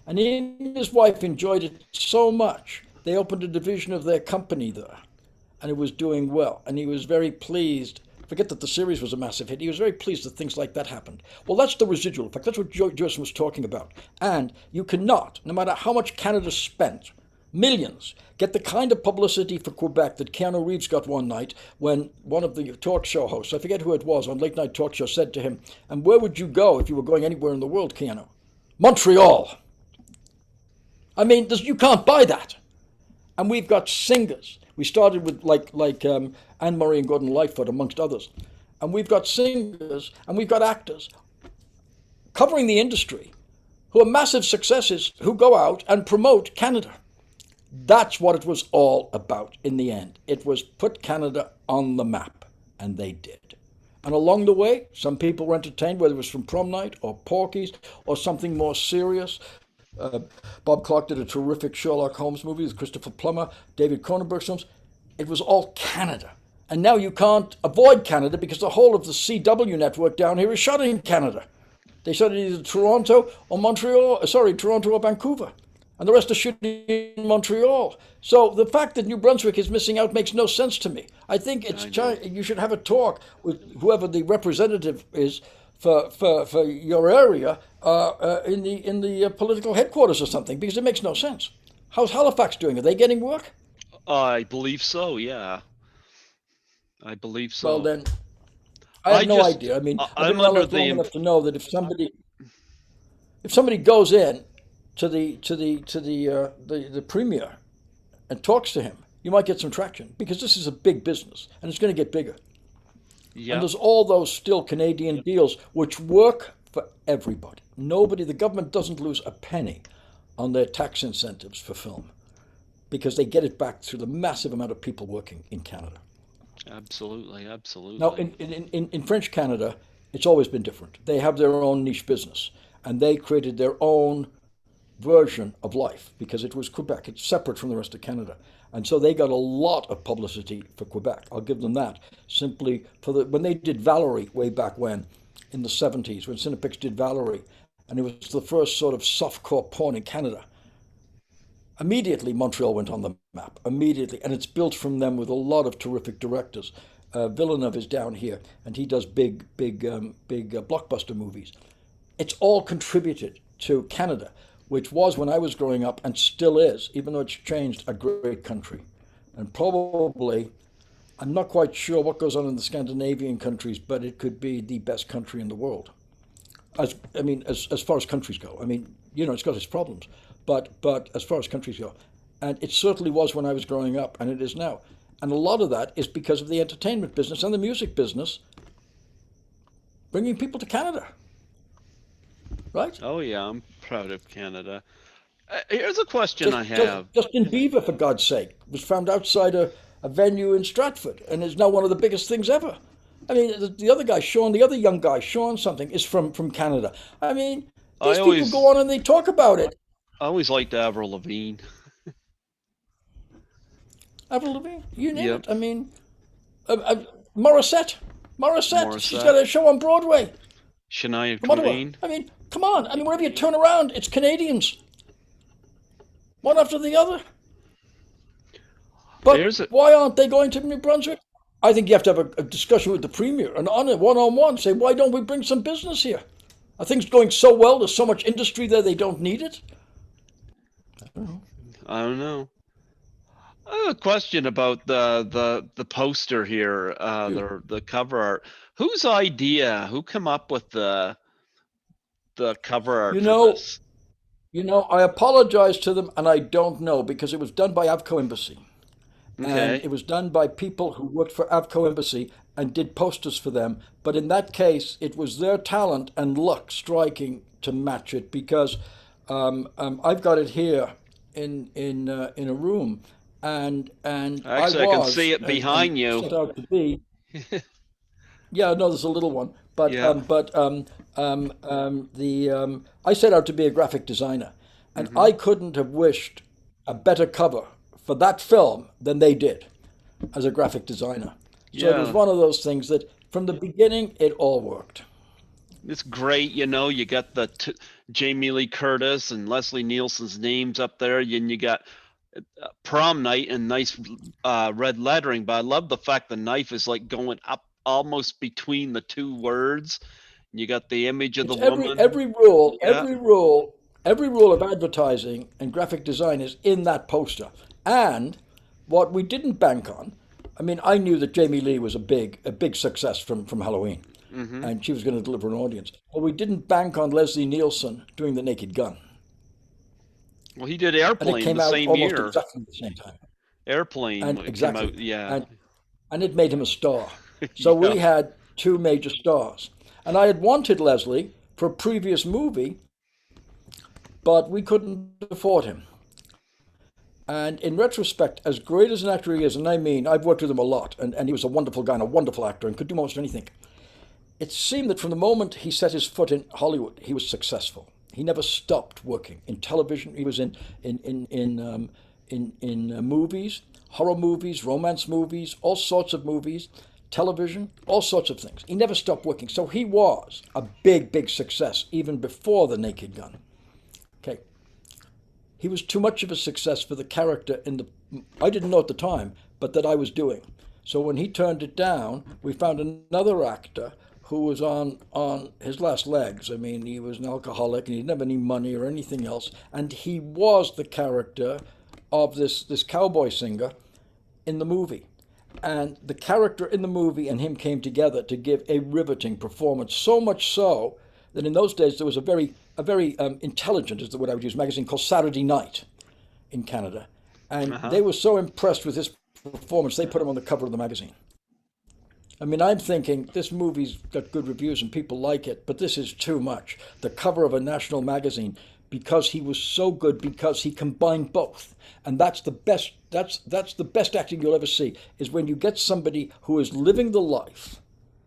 And he and his wife enjoyed it so much, they opened a division of their company there. And it was doing well. And he was very pleased. Forget that the series was a massive hit. He was very pleased that things like that happened. Well, that's the residual effect. That's what Jewison was talking about. And you cannot, no matter how much Canada spent, millions, get the kind of publicity for Quebec that Keanu Reeves got one night when one of the talk show hosts, I forget who it was, on late night talk show said to him, "And where would you go if you were going anywhere in the world, Keanu?" "Montreal." I mean, you can't buy that. And we've got singers. We started with like Anne Murray and Gordon Lightfoot, amongst others. And we've got singers and we've got actors covering the industry who are massive successes who go out and promote Canada. That's what it was all about in the end. It was put Canada on the map, and they did. And along the way, some people were entertained, whether it was from Prom Night or Porky's or something more serious. Uh, Bob Clark did a terrific Sherlock Holmes movie with Christopher Plummer, David Cronenberg films. It was all Canada. And now you can't avoid Canada because the whole of the CW network down here is shot in Canada. They shot in either Toronto or Toronto or Vancouver. And the rest are shooting in Montreal. So the fact that New Brunswick is missing out makes no sense to me. I think I know. you should have a talk with whoever the representative is for your area in the political headquarters or something, because it makes no sense. How's Halifax doing? Are they getting work? I believe so. Yeah, I believe Well, so. then I have I no just idea. I mean, I've been I'm around under life the long enough to know that if somebody goes in to the premier and talks to him, you might get some traction because this is a big business and it's going to get bigger. And Yep. there's all those still Canadian deals which work for everybody. Nobody, the government doesn't lose a penny on their tax incentives for film because they get it back through the massive amount of people working in Canada. Absolutely. Now, Absolutely. in French Canada, it's always been different. They have their own niche business and they created their own version of life because it was Quebec. It's separate from the rest of Canada. And so they got a lot of publicity for Quebec. I'll give them that. Simply when they did Valerie way back when, in the 70s, when Cinepix did Valerie, and it was the first sort of softcore porn in Canada. Immediately, Montreal went on the map. Immediately, and it's built from them with a lot of terrific directors. Villeneuve is down here, and he does big blockbuster movies. It's all contributed to Canada, which was when I was growing up and still is, even though it's changed, a great country. And probably, I'm not quite sure what goes on in the Scandinavian countries, but it could be the best country in the world. As far as countries go, it's got its problems, but as far as countries go, and it certainly was when I was growing up, and it is now. And a lot of that is because of the entertainment business and the music business bringing people to Canada, right? Oh yeah, I'm proud of Canada. Here's a question I have. Justin Bieber, for God's sake, was found outside a venue in Stratford and is now one of the biggest things ever. I mean, the other guy, Sean, the other young guy, Sean something, is from Canada. I mean, I these people always go on and they talk about it. I always liked Avril Lavigne. Avril Lavigne, you name Yep. it. Uh, uh, Morissette, Morissette, she's got Morissette, a show on Broadway Shania from Ottawa. Twain. Come on. Wherever you turn around, it's Canadians, one after the other. But Here's a why aren't they going to New Brunswick? I think you have to have a discussion with the premier and on it one-on-one say, why don't we bring some business here? Are things going so well? There's so much industry there they don't need it. I don't know. I don't know. I have a question about the poster here, Shoot. the cover art. Whose idea? Who came up with the cover You art for know, this? I apologize to them, and I don't know because it was done by Avco Embassy, and Okay. it was done by people who worked for Avco Embassy and did posters for them. But in that case, it was their talent and luck striking to match it because I've got it here in a room, and I Actually, I can see was it and behind you. set out to be. Yeah, no, there's a little one, Yeah. the I set out to be a graphic designer, and Hmm. I couldn't have wished a better cover for that film than they did as a graphic designer. So it was Yeah. one of those things that from the beginning it all worked. It's great, you know. You got the Jamie Lee Curtis and Leslie Nielsen's names up there, and you got Prom Night in nice red lettering. But I love the fact the knife is like going up almost between the two words. You got the image of the It's every woman. every rule, Yeah. every rule of advertising and graphic design is in that poster. And what we didn't bank on, I mean, I knew that Jamie Lee was a big success from Halloween, Hmm. and she was going to deliver an audience. But we didn't bank on Leslie Nielsen doing The Naked Gun, Well, he did and it Airplane the came out same almost year. exactly the same time. Airplane And came exactly, out. Yeah. and and it made him a star. So Yeah. we had two major stars, and I had wanted Leslie for a previous movie, but we couldn't afford him. And in retrospect, as great as an actor he is, and I mean, I've worked with him a lot, and he was a wonderful guy and a wonderful actor and could do most anything. It seemed that from the moment he set his foot in Hollywood, he was successful. He never stopped working in television. He was in movies, horror movies, romance movies, all sorts of movies, television, all sorts of things. He never stopped working. So he was a big success even before The Naked Gun. Okay, he was too much of a success for the character in the I didn't know at the time, but that I was doing. So when he turned it down, we found another actor who was on his last legs. I mean, he was an alcoholic and he didn't have any money or anything else, and he was the character of this cowboy singer in the movie. And the character in the movie and him came together to give a riveting performance. So much so that in those days there was a very intelligent, is the word I would use, magazine called Saturday Night in Canada, and Uh-huh. they were so impressed with his performance they put him on the cover of the magazine. I mean, I'm thinking this movie's got good reviews and people like it, but this is too much. The cover of a national magazine because he was so good because he combined both. And that's the best that's the best acting you'll ever see is when you get somebody who is living the life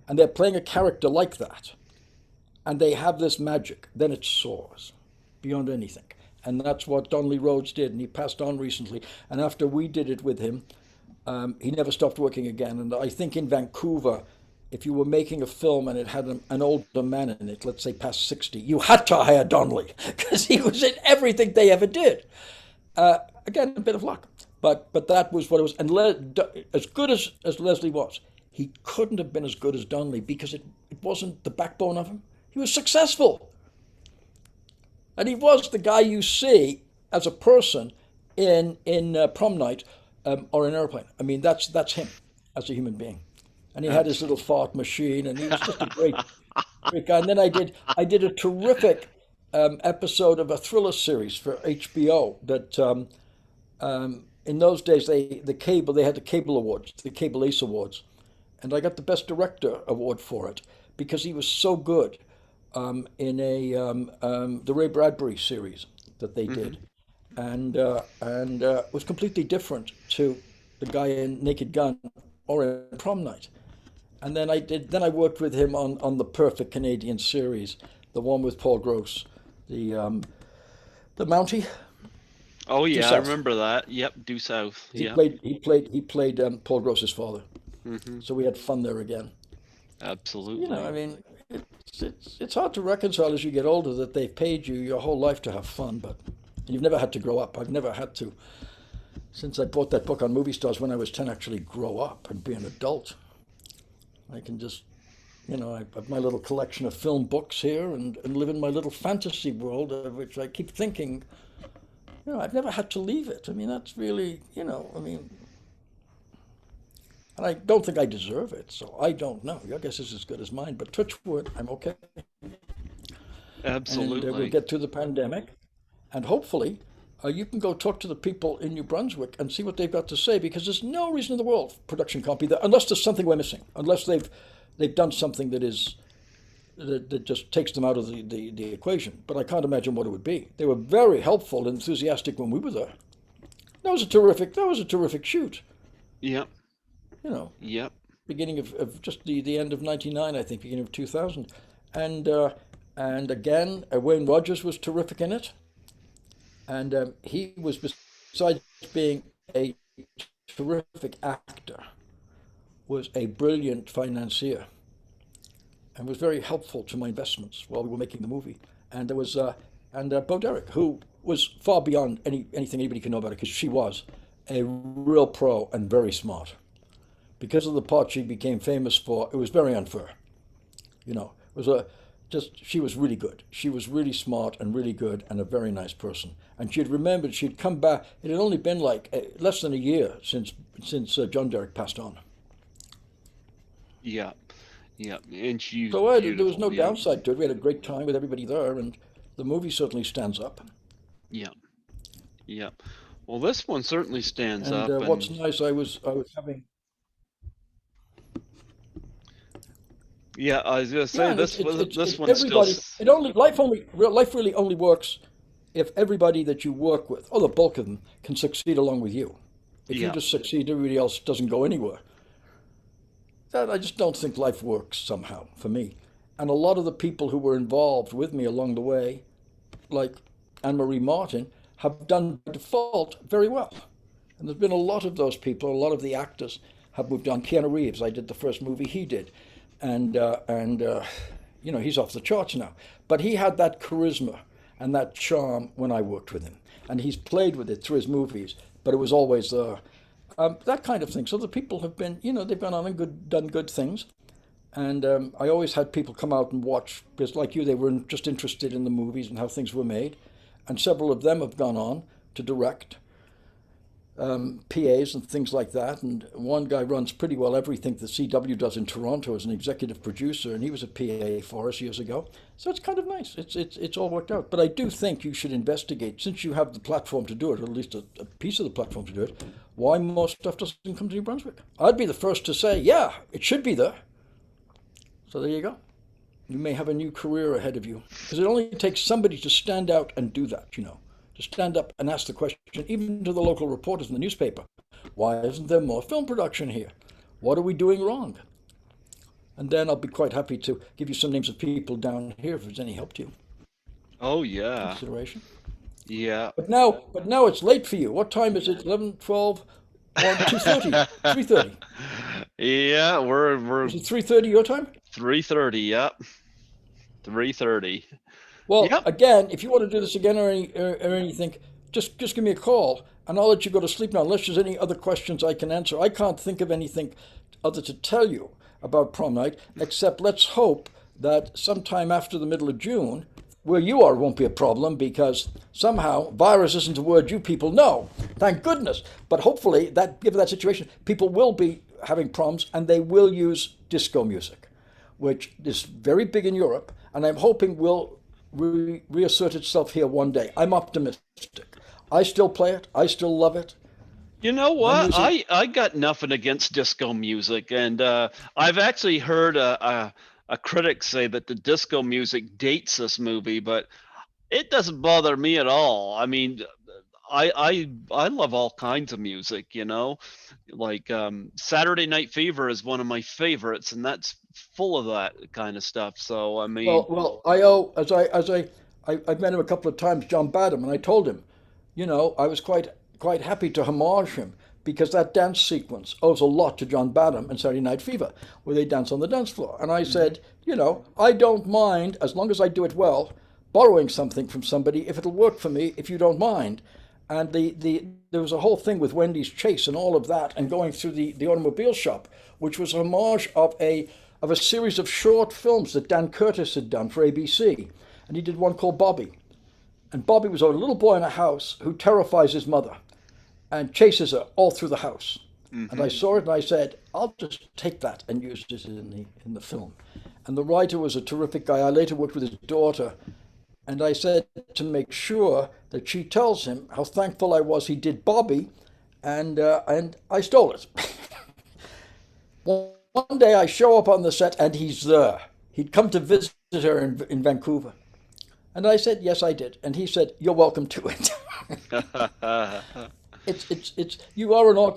and they're playing a character like that and they have this magic, then it soars beyond anything. And that's what Donnelly Rhodes did, and he passed on recently. And after we did it with him, he never stopped working again. And I think in Vancouver, if you were making a film and it had an older man in it, let's say past 60, you had to hire Donnelly because he was in everything they ever did. Again, a bit of luck. But that was what it was. And as good as Leslie was, he couldn't have been as good as Donnelly because it wasn't the backbone of him. He was successful. And he was the guy you see as a person in Prom Night or in Airplane. I mean, that's him as a human being. And he had his little Absolutely. fart machine, and he was just a great guy. And then I did a terrific episode of a thriller series for HBO that in those days they had the cable awards, the cable ace awards, and I got the best director award for it because he was so good in the Ray Bradbury series that they Hmm. did, and was completely different to the guy in Naked Gun or in Prom Night. And then I worked with him on the Perfect Canadian series, the one with Paul Gross, the Mountie, Oh due yeah, I south. remember that. Yep, due south. He Yep. played he played he played Paul Gross's father. Hmm. So we had fun there again. I Absolutely. mean, it's hard to reconcile as you get older that they've paid you your whole life to have fun, but you've never had to grow up. I've never had to since I bought that book on movie stars when I was 10, actually grow up and be an adult. I can just, I have my little collection of film books here and live in my little fantasy world, of which I keep thinking, I've never had to leave it. I mean, that's really, and I don't think I deserve it, so I don't know. Your guess is as good as mine, but touch wood, I'm okay. And we'll Absolutely. get through the pandemic, and hopefully you can go talk to the people in New Brunswick and see what they've got to say, because there's no reason in the world production can't be there, unless there's something we're missing, unless they've done something that just takes them out of the equation. But I can't imagine what it would be. They were very helpful and enthusiastic when we were there. That was a terrific shoot. Yep. You know, Yep. beginning of just the end of '99, I think, beginning of 2000, and again, Wayne Rogers was terrific in it, and he was, besides being a terrific actor, was a brilliant financier and was very helpful to my investments while we were making the movie. And there was Bo Derek, who was far beyond anything anybody can know about it, because she was a real pro and very smart. Because of the part she became famous for, it was very unfair. It was she was really good. She was really smart and really good and a very nice person. And she had remembered, she'd come back. It had only been like less than a year since John Derek passed on. Yep. Yep. And she's So there was beautiful. no Yep. downside to it. We had a great time with everybody there, and the movie certainly stands up. Yep. Yep. Well, this one certainly stands And up, what's and nice, I was having. yeah, I was gonna Yeah, say and this it's one still. everybody. Life really only works if everybody that you work with, or the bulk of them, can succeed along with you. If you Yeah. just succeed, everybody else doesn't go anywhere. That I just don't think life works somehow for me. And a lot of the people who were involved with me along the way, like Anne Marie Martin, have done by default very well. And there's been a lot of those people. A lot of the actors have moved on. Keanu Reeves, I did the first movie he did, and he's off the charts now. But he had that charisma and that charm when I worked with him, and he's played with it through his movies. But it was always there. That kind of thing. So the people have been, they've gone on and done good things. And I always had people come out and watch, because like you, they were just interested in the movies and how things were made. And several of them have gone on to direct PAs and things like that. And one guy runs pretty well everything the CW does in Toronto as an executive producer, and he was a PA for us years ago. So it's kind of nice. It's all worked out. But I do think you should investigate, since you have the platform to do it, or at least a piece of the platform to do it, why more stuff doesn't come to New Brunswick. I'd be the first to say, yeah, it should be there. So there you go. You may have a new career ahead of you, because it only takes somebody to stand out and do that, to stand up and ask the question, even to the local reporters in the newspaper, why isn't there more film production here? What are we doing wrong? And then I'll be quite happy to give you some names of people down here if it's any help to you. Oh yeah. Consideration. Yeah. But now it's late for you. What time is it? 11, 12, 1, 2:30, 3:30. Yeah, we're Is it 3:30 your time? 3:30. Yep. 3:30. Well, Yep. again, if you want to do this again or anything, just give me a call and I'll let you go to sleep now, unless there's any other questions I can answer. I can't think of anything other to tell you about Prom Night, except let's hope that sometime after the middle of June, where you are won't be a problem, because somehow virus isn't a word you people know. Thank goodness. But hopefully, given that situation, people will be having proms and they will use disco music, which is very big in Europe, and I'm hoping will reassert itself here one day. I'm optimistic. I still play it. I still love it. You know My what? music. I got nothing against disco music, and I've actually heard a critic say that the disco music dates this movie, but it doesn't bother me at all. I mean, I love all kinds of music, like Saturday Night Fever is one of my favorites, and that's full of that kind of stuff. So I mean, Well, I owe I've met him a couple of times, John Badham, and I told him, I was quite happy to homage him, because that dance sequence owes a lot to John Badham and Saturday Night Fever, where they dance on the dance floor. And I said, I don't mind, as long as I do it well, borrowing something from somebody if it'll work for me, if you don't mind. And there was a whole thing with Wendy's chase and all of that, and going through the automobile shop, which was a homage of a series of short films that Dan Curtis had done for ABC, and he did one called Bobby. And Bobby was a little boy in a house who terrifies his mother and chases her all through the house. And I saw it and I said, I'll just take that and use it in the film. And the writer was a terrific guy. I later worked with his daughter, and I said to make sure that she tells him how thankful I was he did Bobby, and I stole it. One day I show up on the set and he's there. He'd come to visit her in Vancouver. And I said, yes, I did. And he said, you're welcome to it. You are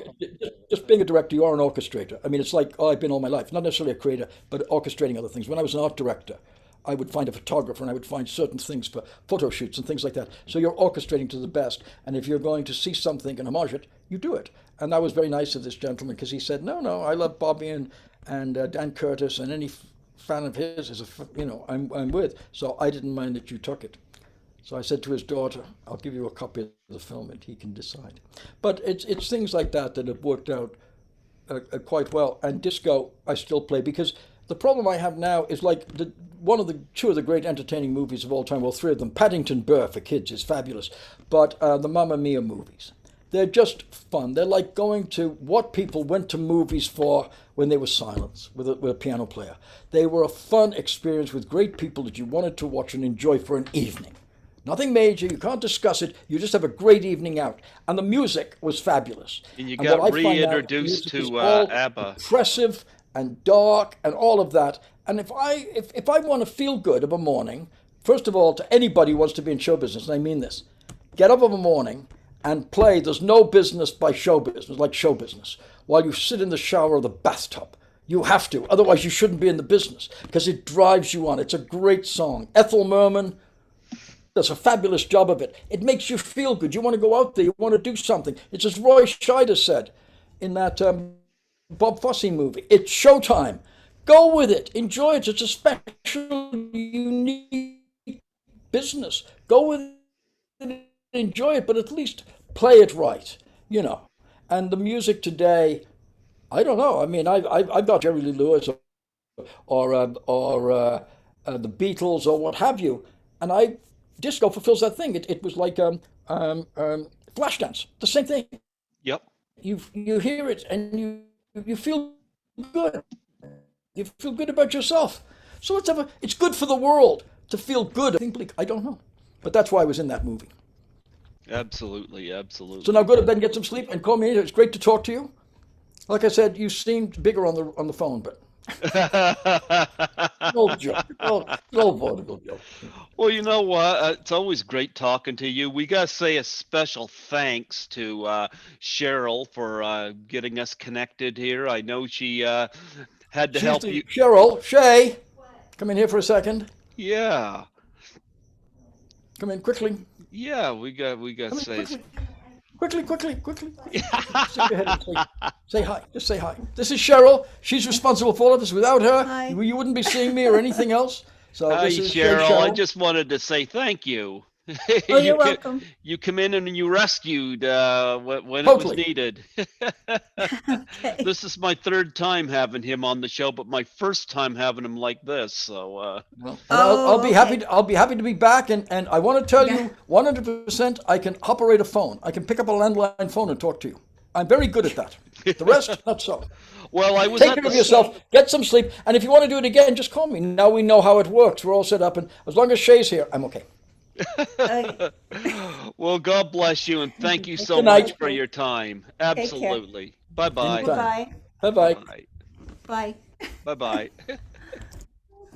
just being a director, you are an orchestrator. I mean, it's like, I've been all my life, not necessarily a creator, but orchestrating other things. When I was an art director, I would find a photographer and I would find certain things for photo shoots and things like that. So you're orchestrating to the best. And if you're going to see something and homage it, you do it. And that was very nice of this gentleman, because he said, no, I love Bobby and Dan Curtis, and any fan of his is I'm with. So I didn't mind that you took it. So I said to his daughter, I'll give you a copy of the film and he can decide. But it's things like that have worked out quite well. And disco, I still play, because the problem I have now is like two of the great entertaining movies of all time, well, three of them. Paddington Bear for kids is fabulous, but the Mamma Mia movies, they're just fun. They're like going to what people went to movies for when there was silence with a piano player. They were a fun experience with great people that you wanted to watch and enjoy for an evening. Nothing major, you can't discuss it, you just have a great evening out. And the music was fabulous. And you got reintroduced to ABBA. Impressive and dark and all of that. And if I want to feel good of a morning, first of all, to anybody who wants to be in show business, and I mean this, get up of a morning and play There's No Business by Show Business, like show business, while you sit in the shower or the bathtub. You have to, otherwise you shouldn't be in the business, because it drives you on. It's a great song. Ethel Merman does a fabulous job of it. It makes you feel good. You want to go out there, you want to do something. It's as Roy Scheider said in that Bob Fosse movie. It's showtime. Go with it. Enjoy it. It's a special, unique business. Go with it. Enjoy it, but at least play it right, And the music today, I don't know. I mean, I've got Jerry Lee Lewis or the Beatles or what have you, and disco fulfills that thing. It was like Flashdance, the same thing. Yep. You hear it and you feel good. You feel good about yourself. So it's good for the world to feel good. I don't know, but that's why I was in that movie. Absolutely. So now go to bed and get some sleep and call me. It's great to talk to you. Like I said, you seemed bigger on the phone, but old joke, old vaudeville joke. Well, you know what? It's always great talking to you. We gotta say a special thanks to Cheryl for getting us connected here. I know she had to help you. Shay, come in here for a second. Yeah. Come in quickly. Yeah, we got to say. Quickly. Stick your head and say hi. Just say hi. This is Cheryl. She's responsible for all of this. Without her, you wouldn't be seeing me or anything else. So hi, this is Cheryl. I just wanted to say thank you. Oh, you're welcome. You come in and you rescued when Totally. it was needed. Okay. This is my third time having him on the show, but my first time having him like this. So I'll be happy. I'll be happy to be back. And I want to tell you, 100%, I can operate a phone. I can pick up a landline phone and talk to you. I'm very good at that. The rest, not so. well, I was Take care of yourself. Get some sleep. And if you want to do it again, just call me. Now we know how it works. We're all set up, and as long as Shay's here, I'm okay. Well, God bless you, and thank you so Good night. much for your time. Absolutely. Bye-bye. Anytime. Bye-bye. Bye-bye. Bye. Bye-bye.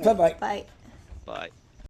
Bye-bye. Bye. Bye.